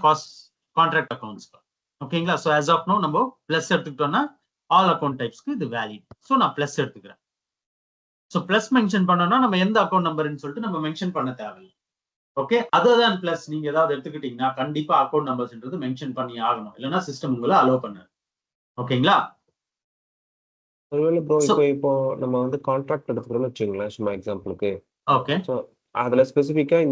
கான்ட்ராக்ட் அக்கௌண்ட்ஸ்க்கா. ஓகேங்களா? ஸோ ஆஸ் ஆஃப் நோ நம்ம பிளஸ் எடுத்துக்கிட்டோம்னா ஆல் அக்கௌண்ட் டைப்ஸ்க்கு இது வேலிட். ஸோ நான் பிளஸ் எடுத்துக்கிறேன். ஸோ பிளஸ் மென்ஷன் பண்ணோம்னா நம்ம எந்த அக்கௌண்ட் நம்பர்னு சொல்லிட்டு நம்ம மென்ஷன் பண்ண தேவையில்லை. ஓகே, அதர் தான் பிளஸ் நீங்க ஏதாவது எடுத்துக்கிட்டீங்கன்னா கண்டிப்பா அக்கௌண்ட் நம்பர்ஸ்ன்றது மென்ஷன் பண்ணி ஆகணும். இல்லைன்னா சிஸ்டம் உங்களை அலோவ் பண்ணாது. ஓகேங்களா? ஒருவேளை ப்ரோ இப்போ நம்ம வந்து கான்ட்ராக்ட் எடுத்துக்கிறோம்னு வச்சுங்களேன், சும்மா எக்ஸாம்பிளுக்கு. ஓகே, ஸோ அதில் ஸ்பெசிஃபிக்காக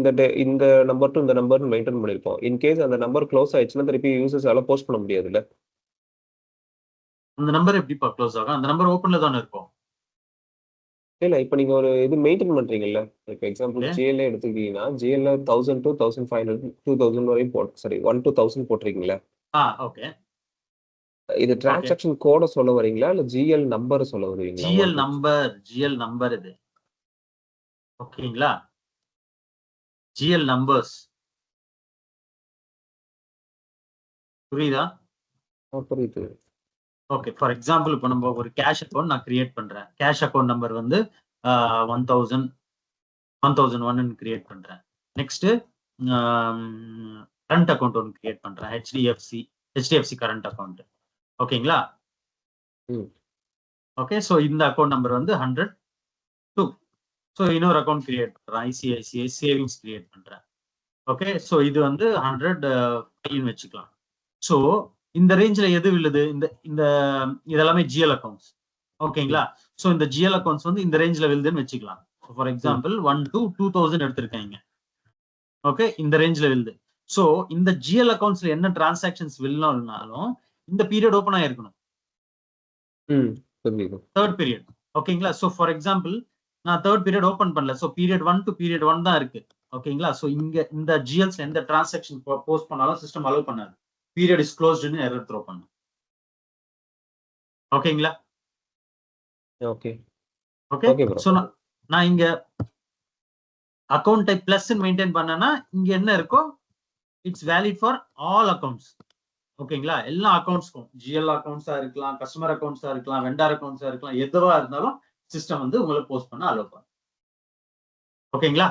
இந்த நம்பர் டு இந்த நம்பர் மெயின்டைன் பண்ணியிருப்போம். இன்கேஸ் அந்த நம்பர் க்ளோஸ் ஆயிடுச்சுன்னா திருப்பி யூசர்ஸால போஸ்ட் பண்ண முடியாதுல்ல? அந்த நம்பர் எப்படிப்பா க்ளோஸ் ஆகும்? அந்த நம்பர் ஓப்பன்ல தானே இருக்கும். இல்லை, இப்போ நீங்கள் ஒரு இது மெயின்டைன் பண்ணுறீங்கல்ல, இப்போ எக்ஸாம்பிள் ஜிஎல்ஏ எடுத்துக்கிட்டீங்கன்னா ஜிஎல்ஏ 1000 to 1500 2000 வரையும் 1 to 1000 போட்டிருக்கீங்களா? ஓகே. இது டிரான்சாக்ஷன் கோட சொல்ல வரீங்களா இல்ல ஜிஎல் நம்பர் சொல்ல வரீங்களா? ஜிஎல் நம்பர் இது. ஓகேங்களா? ஜிஎல் நம்பர்ஸ் புரியுதா? புரியுது. ஓகே, ஃபார் எக்ஸாம்பிள் இப்போ நம்ம ஒரு கேஷ் அக்கௌண்ட் நான் கிரியேட் பண்றேன். கேஷ் அக்கௌண்ட் நம்பர் வந்து 1001 கிரியேட் பண்றேன். நெக்ஸ்ட் கரண்ட் அக்கௌண்ட் ஒன்று கிரியேட் பண்றேன். HDFC current account. ஓகேங்களா? ஓகே, ஸோ இந்த அக்கௌண்ட் நம்பர் வந்து 102. ஸோ இன்னொரு அக்கௌண்ட் கிரியேட் பண்றேன். ஐசிஐசிஐ சேவிங்ஸ் கிரியேட் பண்றேன். ஓகே, ஸோ இது வந்து 100 வச்சுக்கலாம். ஸோ இந்த ரேஞ்சில் எது விழுது? இந்த இந்த இதெல்லாமே ஜிஎல் அக்கௌண்ட்ஸ். ஓகேங்களா? ஸோ இந்த ஜிஎல் அக்கௌண்ட்ஸ் வந்து இந்த ரேஞ்சில் விழுதுன்னு வச்சுக்கலாம். ஃபார் எக்ஸாம்பிள் 1 to 2000 எடுத்திருக்காங்க. ஓகே, இந்த ரேஞ்சில் விழுது. ஸோ இந்த ஜிஎல் அக்கௌண்ட்ஸ்ல என்ன டிரான்சாக்ஷன்ஸ் விழுனாலும் இந்த பீரியட் ஓப்பன் ஆயிருக்கணும். Third period. ஓகேங்களா? ஸோ ஃபார் எக்ஸாம்பிள் நான் தேர்ட் பீரியட் ஓப்பன் பண்ணல. ஸோ பீரியட் 1 to பீரியட் 1 தான் இருக்கு. ஓகேங்களா? ஸோ இங்க இந்த ஜிஎல்ஸ் எந்த டிரான்சாக்ஷன் போஸ்ட் பண்ணாலும் சிஸ்டம் அலோவ் பண்ணாது. பீரியட் இஸ் க்ளோஸ்டுன்னு எரர் த்ரோ பண்ணும். ஓகேங்களா? ஓகே ஓகே, ஸோ நான் இங்க அக்கௌண்ட் டைப் பிளஸ் மெயின்டைன் பண்ணனா இங்க என்ன இருக்கோ it's valid for all accounts. ஓகேங்களா? எல்லா அக்கௌண்ட்ஸ்க்கும் ஜிஎல் அக்கௌண்ட்ஸா இருக்கலாம், கஸ்டமர் அக்கௌண்ட்ஸா இருக்கலாம், வெண்டார் அக்கௌண்ட்ஸா இருக்கலாம், எதுவா இருந்தாலும் சிஸ்டம் வந்து உங்களை போஸ்ட் பண்ண அலோவ் பண்ணும். ஓகேங்களா?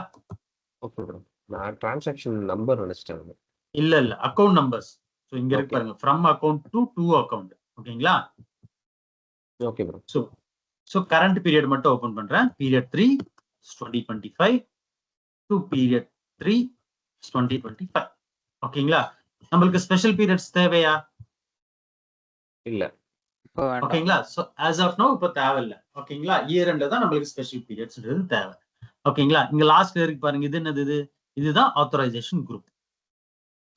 Okay bro. நான் டிரான்சாக்ஷன் நம்பர் நினைச்சிட்டேன். இல்ல அக்கௌண்ட் நம்பர்ஸ். ஸோ இங்க இருக்கு பாருங்க, ஃப்ரம் அக்கௌண்ட் டு அக்கௌண்ட். ஓகேங்களா? Okay bro. So current period மட்டும் ஓபன் பண்றேன். Period 3 2025 to period 3 2025. ஓகேங்களா? நம்மளுக்கு ஸ்பெஷல் பீரியட்ஸ் தேவையா? இல்ல. ஓகேங்களா? ஸோ ஆஸ் ஆஃப் நோ இப்போ தேவையில்ல. ஓகேங்களா? இயர் எண்ட்ல தான் நம்மளுக்கு ஸ்பெஷல் பீரியட்ஸ் தேவை. ஓகேங்களா? இங்க லாஸ்ட்ல இருக்கு பாருங்க, இது என்னது? இதுதான் ஆத்தரைசேஷன் குரூப்.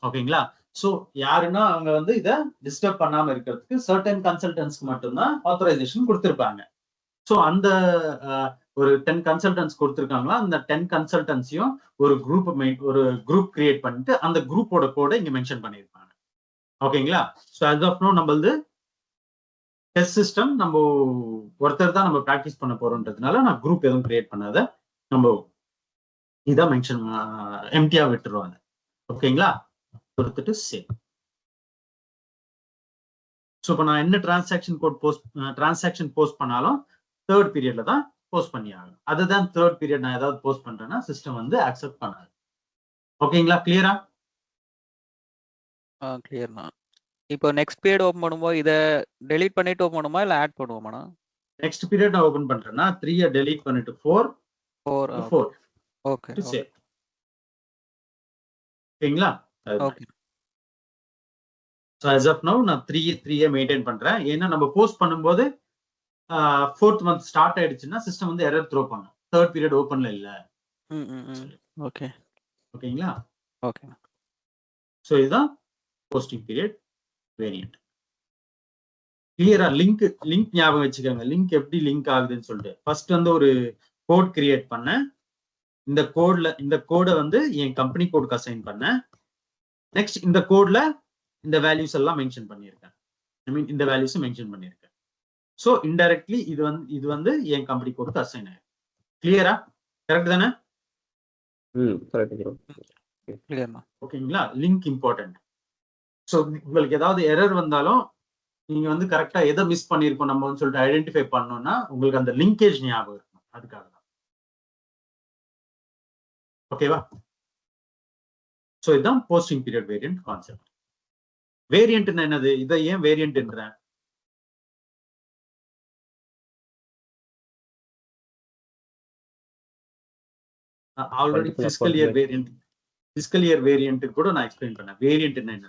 ஓகேங்களா? ஸோ யாருன்னா அவங்க வந்து இதை டிஸ்டர்ப் பண்ணாம இருக்கிறதுக்கு சர்டன் கன்சல்டன்ஸ்க்கு மட்டும்தான் ஆத்தரைசேஷன் கொடுத்துருப்பாங்க. ஸோ அந்த ஒரு 10 கன்சல்டன்ஸ் கொடுத்துருக்காங்களா, அந்த 10 கன்சல்டன்ஸையும் ஒரு குரூப் கிரியேட் பண்ணிட்டு அந்த குரூப்போட கோடை இங்க மென்ஷன் பண்ணியிருப்பாங்க. ஓகேங்களா? ஸோ ஆஸ் ஆஃப் நோ நம்மளது டெஸ்ட் சிஸ்டம் நம்ம ஒருத்தர் தான் நம்ம ப்ராக்டிஸ் பண்ண போறோம்ன்றதுனால நான் குரூப் எதுவும் கிரியேட் பண்ணாத நம்ம இதான் மென்ஷன் எம்டியா விட்டுருவாங்க. ஓகேங்களா? கொடுத்துட்டு சேவ். ஸோ இப்போ நான் என்ன டிரான்சாக்ஷன் போஸ்ட் பண்ணாலும் தேர்ட் பீரியட்ல தான் போஸ்ட் பண்ணி ஆகணும். அதுதான் தேர்ட் பீரியட் நான் ஏதாவது போஸ்ட் பண்றேன்னா சிஸ்டம் வந்து அக்செப்ட் பண்ணாது. ஓகேங்களா? கிளியரா? கிளியர்ண்ணா. இப்போ நெக்ஸ்ட் பீரியட் ஓபன் பண்ணும்போது இதை டெலீட் பண்ணிட்டு ஓபன் பண்ணுமா இல்ல ஆட் பண்ணுவோமாண்ணா? நெக்ஸ்ட் பீரியட் நான் ஓபன் பண்றேன்னா 3 டெலீட் பண்ணிட்டு 4 ஓகே சேவ். ஓகேங்களா? Okay. So as of now நான் 3 மெயின்டைன் பண்றேன். ஏன்னா நம்ம போஸ்ட் பண்ணும்போது 4th மந்த் ஸ்டார்ட் ஆயிடுச்சுன்னா சிஸ்டம் வந்து எரர் த்ரோ பண்ணும். தேர்ட் பீரியட் ஓப்பன்ல இல்ல. ஓகே. ஓகேங்களா? ஓகே. ஸோ இதுதான் போஸ்டிங் பீரியட் வேரியன்ட். கிளியரா? லிங்க் ஞாபகம் வச்சுக்கோங்க. லிங்க் எப்படி லிங்க் ஆகுதுன்னு சொல்லிட்டு ஃபர்ஸ்ட் வந்து ஒரு கோட் கிரியேட் பண்ணேன். இந்த கோடை வந்து என் கம்பெனி கோடுக்கு அசைன் பண்ணேன். நெக்ஸ்ட் இந்த கோட்ல இந்த வேல்யூஸ் எல்லாம் மென்ஷன் பண்ணியிருக்கேன். ஐ மீன் இந்த வேல்யூஸ் மென்ஷன் பண்ணியிருக்கேன். ஸோ இன்டைரக்ட்லி இது வந்து என் கம்பெனி கோடுக்கு அசைன் ஆயிடும். கிளியரா? கரெக்ட் தானே? ஓகேங்களா? Link important. ஸோ உங்களுக்கு ஏதாவது எரர் வந்தாலும் நீங்க வந்து கரெக்டா எதை மிஸ் பண்ணிருக்கோம் நம்ம சொல்லிட்டு ஐடென்டிஃபை பண்ணோம்னா உங்களுக்கு அந்த லிங்கேஜ் ஞாபகம் இருக்கும். அதுக்காக தான். ஓகேவா? ஸோ இதுதான் posting period variant concept. Variant என்னது? இதை ஏன் வேரியன்ட்ன்றேன்? ஆல்ரெடி பிசிக்கல் இயர் வேரியன்ட் கூட நான் எக்ஸ்பிளைன் பண்ணேன். வேரியன்ட் என்னது?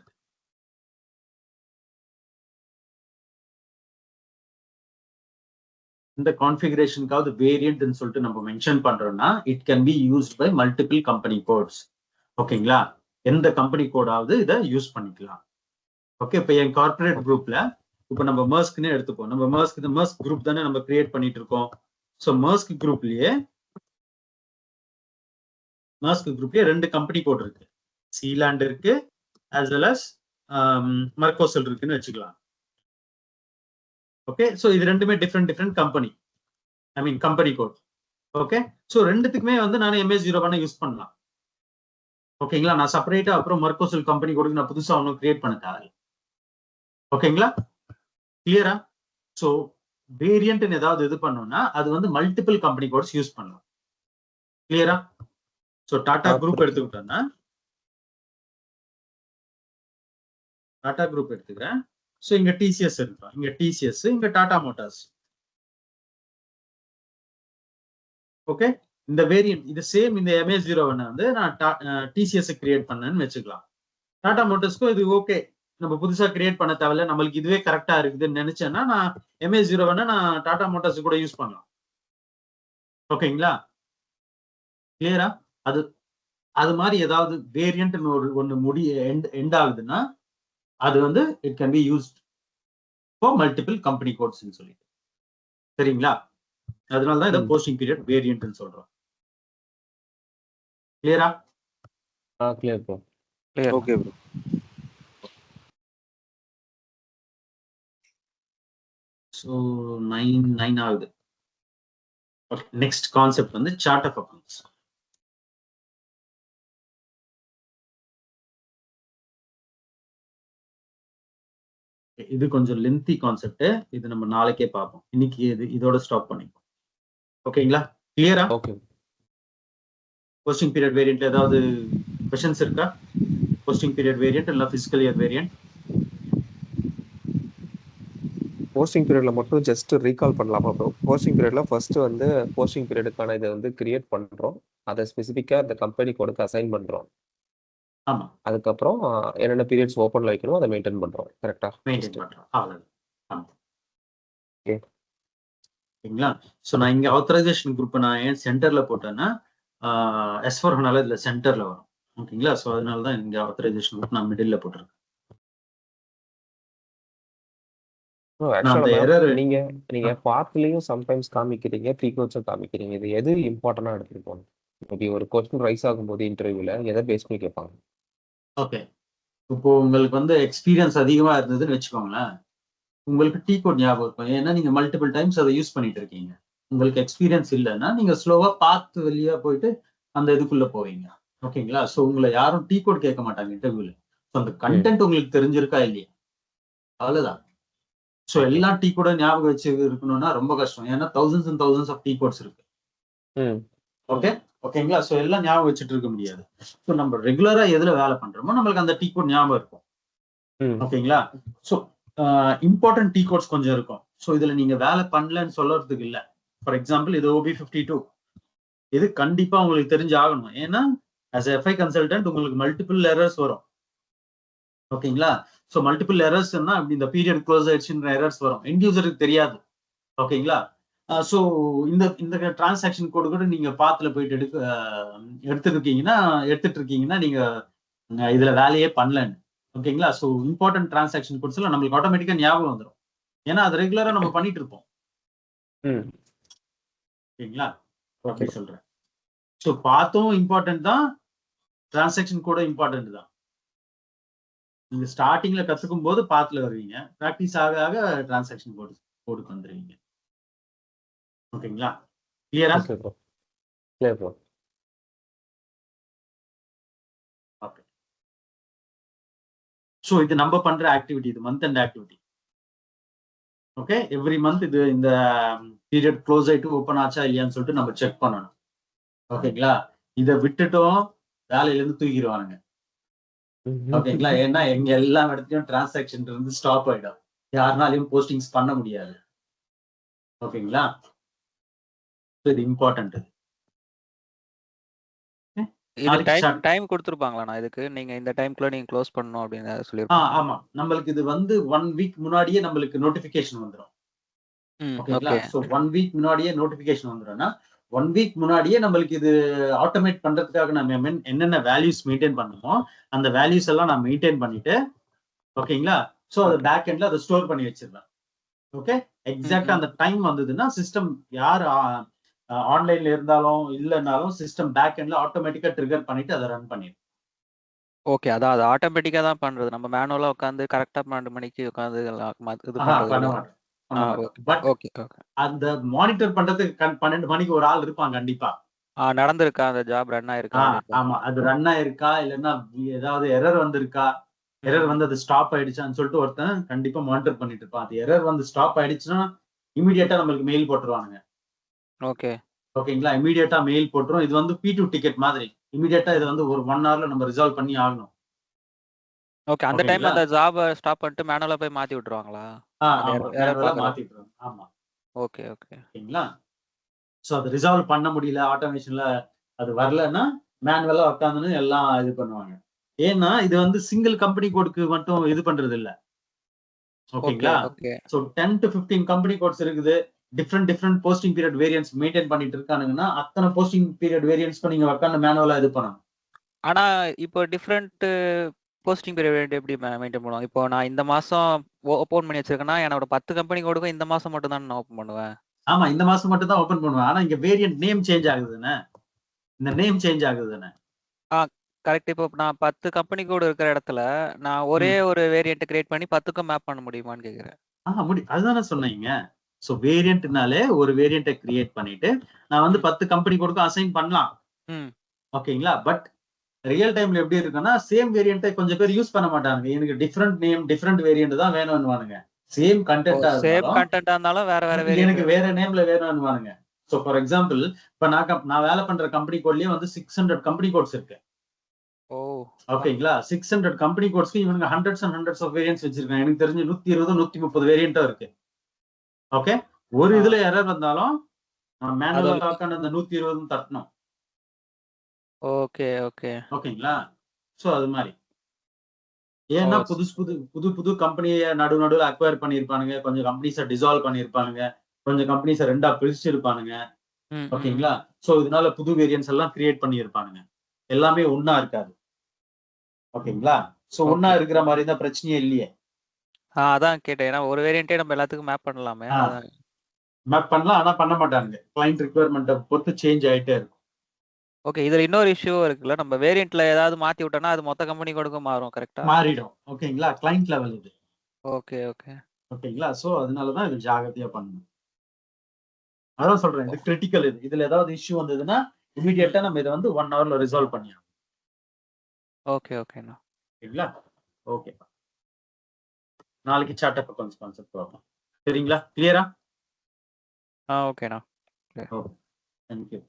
இந்த கான்ஃபிகரேஷனுக்காவது வேரியன்ட்னு சொல்லிட்டு நம்ம மென்ஷன் பண்றோம்னா it can be used by multiple company codes. ஓகேங்களா? எந்த கம்பெனி கோடாவது இதை யூஸ் பண்ணிக்கலாம். ஓகே, இப்போ என் கார்பரேட் குரூப்ல இப்போ நம்ம மர்ஸ்க்னே எடுத்துப்போம். நம்ம மர்ஸ்க் குரூப் தானே நம்ம கிரியேட் பண்ணிட்டு இருக்கோம். ஸோ மர்ஸ்க் குரூப்லயே 2 கம்பெனி கோட் இருக்கு. சீலாண்ட் இருக்கு as well as மர்கோசல் இருக்குன்னு வச்சுக்கலாம். ஓகே, ஸோ இது ரெண்டுமே டிஃப்ரெண்ட் கம்பெனி, ஐ மீன் கம்பெனி கோட். ஓகே, ஸோ ரெண்டுத்துக்குமே வந்து நான் MS-01 யூஸ் பண்ணலாம். ஓகேங்களா? நான் செப்பரேட்டா அப்புறம் மர்கோசல் கம்பெனி கோடுக்கு நான் புதுசா ஒன்றும் கிரியேட் பண்ண தேவையில்லை. ஓகேங்களா? கிளியரா? ஸோ வேரியன்ட் ஏதாவது இது பண்ணோம்னா அது வந்து மல்டிபிள் கம்பெனி கோட்ஸ் யூஸ் பண்ணலாம். கிளியரா? ஸோ டாடா குரூப் எடுத்துக்கிட்டோம்னா டாடா குரூப் எடுத்துக்கிறேன். ஸோ இங்க TCS இருக்கும், இங்க TCS, இங்க டாடா மோட்டார்ஸ். ஓகே, இந்த வேரியன்ட் இது சேம் இந்த MA01 வந்து நான் டிசிஎஸ் கிரியேட் பண்ணேன்னு வச்சுக்கலாம். டாடா மோட்டர்ஸ்க்கும் இது ஓகே, நம்ம புதுசா கிரியேட் பண்ண தேவையில்ல, நம்மளுக்கு இதுவே கரெக்டா இருக்குதுன்னு நினைச்சேன்னா நான் MA01 நான் டாடா மோட்டார்ஸ் கூட யூஸ் பண்ணலாம். ஓகேங்களா, கிளியரா? அது மாதிரி ஏதாவது வேரியன்ட் ஒன்னு எண்ட் ஆகுதுன்னா அது வந்து it can be used for multiple company codes சொல்லிட்டு. சரிங்களா, அதனாலதான் இதை போஸ்டிங் பீரியட் வேரியன்ட் சொல்றோம். கிளியரா? Clear bro. Okay bro. So 9 ஆகுது. ஓகே, நெக்ஸ்ட் கான்செப்ட் வந்து சார்ட் ஆஃப் அக்கவுண்ட்ஸ். இது கொஞ்சம் லென்த்தி கான்செப்ட், இது நம்ம நாளைக்கே பார்ப்போம். இன்னைக்கு இதோட ஸ்டாப் பண்ணிப்போம். ஓகேங்களா, கிளியரா? ஓகே. போஸ்டிங் பீரியட் வேரியன்ட்ல ஏதாவது क्वेश्चंस இருக்கா? போஸ்டிங் பீரியட் வேரியன்ட் இல்ல ஃபிஸ்கல் இயர் வேரியன்ட்? போஸ்டிங் பீரியட்ல மட்டும் ஜஸ்ட் ரீகால் பண்ணலாமா ப்ரோ? போஸ்டிங் பீரியட்ல ஃபர்ஸ்ட் வந்து போஸ்டிங் பீரியடுக்கான இதை வந்து கிரியேட் பண்றோம், அதை ஸ்பெசிஃபிக்கா அந்த கம்பெனி கோடுக்கு அசைன் பண்றோம். ஆமா, அதுக்கப்புறம் என்னென்ன பீரியட்ஸ் ஓப்பன்ல வைக்கணும் அதை மெயின்டைன் பண்றோம். கரெக்டா? மெயின்டைன் பண்றோம், அவ்வளவுதான். ஆமா, ஓகே. ஓகேங்களா. ஸோ நான் இங்க ஆத்தரைசேஷன் குரூப் நான் ஏன் சென்டர்ல போட்டேன்னா S4HANA இதுல சென்டர்ல வரும். ஓகேங்களா, ஸோ அதனால தான் இங்க ஆத்தரைசேஷன் குரூப் நான் மிடில்ல போட்டிருக்கேன். நீங்க பாத்துலயும் சம்டைம்ஸ் காமிக்கிறீங்க, ப்ரீ கோட்ஸும் காமிக்கிறீங்க. இது எது இம்பார்ட்டன்டா எடுத்துட்டு போகணும்? மேபி ஒரு கொஸ்டின் ரைஸ் ஆகும்போது இன்டர்வியூல எதை பேஸ் பண்ணி கேட்பாங்க? ஓகே, இப்போ உங்களுக்கு வந்து எக்ஸ்பீரியன்ஸ் அதிகமா இருந்ததுன்னு வச்சுக்கோங்களேன், உங்களுக்கு டீ கோட் ஞாபகம் இருக்கும், ஏன்னா நீங்க மல்டிபிள் டைம்ஸ் அதை யூஸ் பண்ணிட்டு இருக்கீங்க. உங்களுக்கு எக்ஸ்பீரியன்ஸ் இல்லைன்னா நீங்க ஸ்லோவா பார்த்து வெளியே போயிட்டு அந்த இதுக்குள்ள போவீங்க. ஓகேங்களா, ஸோ உங்களை யாரும் டீ கோட் கேட்க மாட்டாங்க இன்டர்வியூல. அந்த கண்டென்ட் உங்களுக்கு தெரிஞ்சிருக்கா இல்லையா, அவ்வளவுதான். ஸோ எல்லாம் டீ கோட ஞாபகம் வச்சு இருக்கணும்னா ரொம்ப கஷ்டம், ஏன்னா thousands and thousands of T codes இருக்கு. ஓகேங்களா, ஸோ எல்லாம் ஞாபகம் வச்சுட்டு இருக்க முடியாது. ஸோ நம்ம ரெகுலரா எதுல வேலை பண்றோமோ நம்மளுக்கு அந்த டீ கோட் ஞாபகம் இருக்கும். ஓகேங்களா, ஸோ இம்பார்ட்டன்ட் டீ கோட்ஸ் கொஞ்சம் இருக்கும். ஸோ இதுல நீங்க வேலை பண்ணலன்னு சொல்றதுக்கு இல்லை. ஃபார் எக்ஸாம்பிள் இது OB52, இது கண்டிப்பா உங்களுக்கு தெரிஞ்சு ஆகணும், ஏன்னா as a FI கன்சல்டன்ட் உங்களுக்கு மல்டிபிள் எரர்ஸ் வரும். ஓகேங்களா, ஸோ மல்டிபிள் எரர்ஸ்னா இந்த பீரியட் க்ளோஸ் ஆயிடுச்சுன்ற எரர்ஸ் வரும், எண்ட் யூசருக்கு தெரியாது. ஓகேங்களா, ஸோ இந்த டிரான்சாக்ஷன் கோடு கூட நீங்க பாத்துல போயிட்டு எடுத்துட்டு இருக்கீங்கன்னா நீங்க இதுல வேலையே பண்ணலன்னு. ஓகேங்களா, ஸோ இம்பார்ட்டன்ட் டிரான்சாக்ஷன் கோட்ஸ் எல்லாம் நம்மளுக்கு ஆட்டோமேட்டிக்கா ஞாபகம் வந்துடும், ஏன்னா அது ரெகுலரா நம்ம பண்ணிட்டு இருப்போம். ஓகேங்களா, அப்படி சொல்றேன். ஸோ பார்த்தும் இம்பார்ட்டன்ட் தான், டிரான்சாக்ஷன் கூட இம்பார்ட்டன்ட் தான். நீங்க ஸ்டார்டிங்ல கத்துக்கும் போது பாத்துல வருவீங்க, பிராக்டிஸ் ஆக ஆக டிரான்சாக்ஷன் கோடுக்கு வந்துருவீங்க. ஓகேங்களா, கிளியரா? ஓகே, ஸோ இது நம்ம பண்ற ஆக்டிவிட்டி, இது month and activity. Okay, every month இது இந்த பீரியட் க்ளோஸ் ஆயிட்டு ஓப்பன் ஆச்சா இல்லையான்னு சொல்லிட்டு நம்ம செக் பண்ணணும். ஓகேங்களா, இதை விட்டுட்டோம் வேலையில இருந்து தூக்கிடுவானுங்க. ஓகேங்களா, ஏன்னா எங்க எல்லா இடத்துலயும் டிரான்சாக்ஷன் இருந்து ஸ்டாப் ஆயிடும், யாருனாலையும் போஸ்டிங்ஸ் பண்ண முடியாது. ஓகேங்களா, இது இம்பார்ட்டன்ட். டைம் கொடுத்துருப்பாங்களா இதுக்கு, நீங்க இந்த டைம்க்குள்ள நீங்க க்ளோஸ் பண்ணணும் அப்படின்னு சொல்லிருப்பாங்க? ஆமா, நம்மளுக்கு இது வந்து 1 வீக் முன்னாடியே நம்மளுக்கு நோட்டிபிகேஷன் வந்துடும். ஓகேங்களா, சோ 1 வீக் முன்னாடியே நோட்டிபிகேஷன் வந்துடும்னா 1 வீக் முன்னாடியே நம்மளுக்கு இது ஆட்டோமேட் பண்றதுக்காக நம்ம என்னென்ன வேல்யூஸ் மெயின்டைன் பண்ணணுமோ அந்த வேல்யூஸ் எல்லாம் நான் மெயின்டைன் பண்ணிட்டு, ஓகேங்களா, சோ அது பேக் எண்ட்ல அதை ஸ்டோர் பண்ணி வச்சிருந்தேன். ஓகே, எக்ஸாக்டா அந்த டைம் வந்ததுன்னா சிஸ்டம் யார் ஆன்லைன்ல இருந்தாலும் இல்லைன்னாலும் சிஸ்டம் பேக் எண்ட்ல ஆட்டோமேட்டிக்கா ட்ரிகர் பண்ணிட்டு அதை ரன் பண்ணிடும். ஓகே, அதான் அது ஆட்டோமேட்டிக்கா தான் பண்றது, நம்ம மேனுவலா உட்காந்து கரெக்டா 12 மணிக்கு உட்காந்து இது பண்ண மாட்டோம். பட் அந்த மானிட்டர் பண்றதுக்கு 12 மணிக்கு ஒரு ஆள் இருப்பான் கண்டிப்பா. நடந்திருக்கா அந்த ஜாப், ரன் ஆயிருக்கா? ஆமா, அது ரன் ஆயிருக்கா இல்லைன்னா ஏதாவது எரர் வந்திருக்கா, எரர் வந்து அது ஸ்டாப் ஆயிடுச்சான்னு சொல்லிட்டு ஒருத்தன் கண்டிப்பா மானிட்டர் பண்ணிட்டு இருப்பான். அது எரர் வந்து ஸ்டாப் ஆயிடுச்சுன்னா இமீடியட்டா நம்மளுக்கு மெயில் போட்டுருவானுங்க. ஓகேங்களா, இமீடியட்டா மெயில் போட்டுரும். இது வந்து P2 டிக்கெட் மாதிரி, இமீடியட்டா இது வந்து ஒரு 1 ஹவர்ல நம்ம ரிசால்வ் பண்ணி ஆகணும். ஓகே, அந்த டைம் அந்த ஜாப் ஸ்டாப் பண்ணிட்டு மேனுவலா போய் மாத்தி விட்டுருவாங்களா? மேனுவலா மாத்தி விட்டுருவாங்க. ஆமா, ஓகே. ஓகேங்களா. ஸோ அதை ரிசால்வ் பண்ண முடியல, ஆட்டோமேஷன்ல அது வரலன்னா மேனுவலா உட்காந்துன்னு எல்லாம் இது பண்ணுவாங்க. ஏன்னா இது வந்து சிங்கிள் கம்பெனி கோடுக்கு மட்டும் இது பண்றது இல்ல. ஓகே ஓகேங்களா? Okay. So 10 to 15 company codes இருக்குது. Different posting period variants maintain பண்ணிட்டு இருக்கானுங்கன்னா அத்தனை போஸ்டிங் பீரியட் வேரியன்ஸ்க்கும் நீங்க உட்காந்து மேனுவலா இது பண்ணணும். ஆனா இப்போ டிஃப்ரெண்ட் போஸ்டிங் பீரியட் எப்படி மெயின்டைன் பண்ணுவாங்க? இப்போ நான் இந்த மாசம் ஓப்பன் பண்ணி வச்சிருக்கேன்னா என்னோட 10 கம்பெனி கோடுக்கும் இந்த மாசம் மட்டும் தான் நான் ஓப்பன் பண்ணுவேன். ஆமா, இந்த மாசம் மட்டும் தான் ஓபன் பண்ணுவேன். ஆனா இங்க வேரியன்ட் நேம் சேஞ்ச் ஆகுதுன்னு, இந்த நேம் சேஞ்ச் ஆகுதுன்னு. கரெக்ட். இப்போ நான் 10 கம்பெனி கோடு இருக்கிற இடத்துல நான் ஒரே ஒரு வேரியன்ட் கிரியேட் பண்ணி 10க்கும் மேப் பண்ண முடியுமான்னு கேக்குறேன். அதுதானே சொன்னீங்க. ஸோ வேரியன்ட்னாலே ஒரு வேரியண்ட்டை கிரியேட் பண்ணிட்டு நான் வந்து 10 கம்பெனி கோடுக்கும் அசைன் பண்ணலாம். ம். ஓகேங்களா? பட் ரியல் டைம்ல எப்படி இருக்குன்னா சேம் வேரியண்ட்டை கொஞ்சம் பேர் யூஸ் பண்ண மாட்டாங்க. எனக்கு டிஃப்ரெண்ட் நேம் டிஃப்ரெண்ட் வேரியன்ட் தான் வேணும்னுவானுங்க. சேம் கண்டென்ட்டா சேம் இருந்தாலும் கண்டென்ட்டா இருந்தாலும் வேற வேற எனக்கு வேரியன்ட். வேற நேம்ல வேணும்னுவானுங்க. ஸோ ஃபார் எக்ஸாம்பிள் இப்ப நான் வேலை பண்ற கம்பெனி கோட்லயே வந்து 600 கம்பெனி கோட்ஸ் இருக்கு. ஓ. ஓகேங்களா? 600 கம்பெனி கோட்ஸ்க்கு இவனுங்க hundreds and hundreds of variants வச்சிருக்காங்க. எனக்கு தெரிஞ்சு 120 130 வேரியன்ட்டா இருக்கு. ஓகே, ஒரு இதுல எரர் வந்தாலும் நான் மேனுவலா உட்காந்து அந்த 120 தட்டணும். Okay okay. ஓகேங்களா? சோ அது மாதிரி. ஏன்னா புது கம்பெனியை நடுவுல அக்வயர் பண்ணிருப்பானுங்க, கொஞ்சம் கம்பெனிஸை டிசால்வ் பண்ணிருப்பானுங்க, கொஞ்சம் கம்பெனிஸை ரெண்டா பிரிச்சிருப்பானுங்க. ஓகேங்களா? சோ இதனால புது வேரியன்ட்ஸ் எல்லாம் கிரியேட் பண்ணிருப்பானுங்க. எல்லாமே ஒண்ணா இருக்காது. ஓகேங்களா? சோ ஒண்ணா இருக்கிற மாதிரி தான் பிரச்சனையே இல்லையே. அதான் கேட்டேன். ஏன்னா ஒரு வேரியன்ட்டே நம்ம எல்லாத்துக்கும் மேப் பண்ணலாமே. மேப் பண்ணலாம், ஆனா பண்ண மாட்டாங்க. கிளையன்ட் ரிக்வயர்மெண்ட்டை பொறுத்து சேஞ்ச் ஆயிட்டே இருக்கும். ஓகே, இதுல இன்னொரு இஷ்யூ இருக்குல்ல. நம்ம வேரியன்ட்ல ஏதாவது மாத்தி விட்டோம்னா அது மொத்த கம்பெனி கோடுக்கும் மாறும். கரெக்ட்டா? மாறிடும். ஓகேங்களா? கிளையன்ட் லெவல் இது. Okay okay. ஓகேங்களா? சோ அதனால தான் இது ஜாகிரதையா பண்ணணும். அதான் சொல்றேன், இது கிரிட்டிக்கல். இதுல ஏதாவது இஷ்யூ வந்ததுன்னா இமிடியேட்டா நம்ம இதை வந்து 1 hourல ரிசால்வ் பண்ணிடணும். ஓகே ஓகேண்ணா. சரிங்களா? ஓகே, நாளைக்கு சார்ட் ஆஃப் அக்கவுண்ட்ஸ் கான்செப்ட் பார்ப்போம். சரிங்களா? கிளியரா? ஓகேண்ணா. Okay, thank you.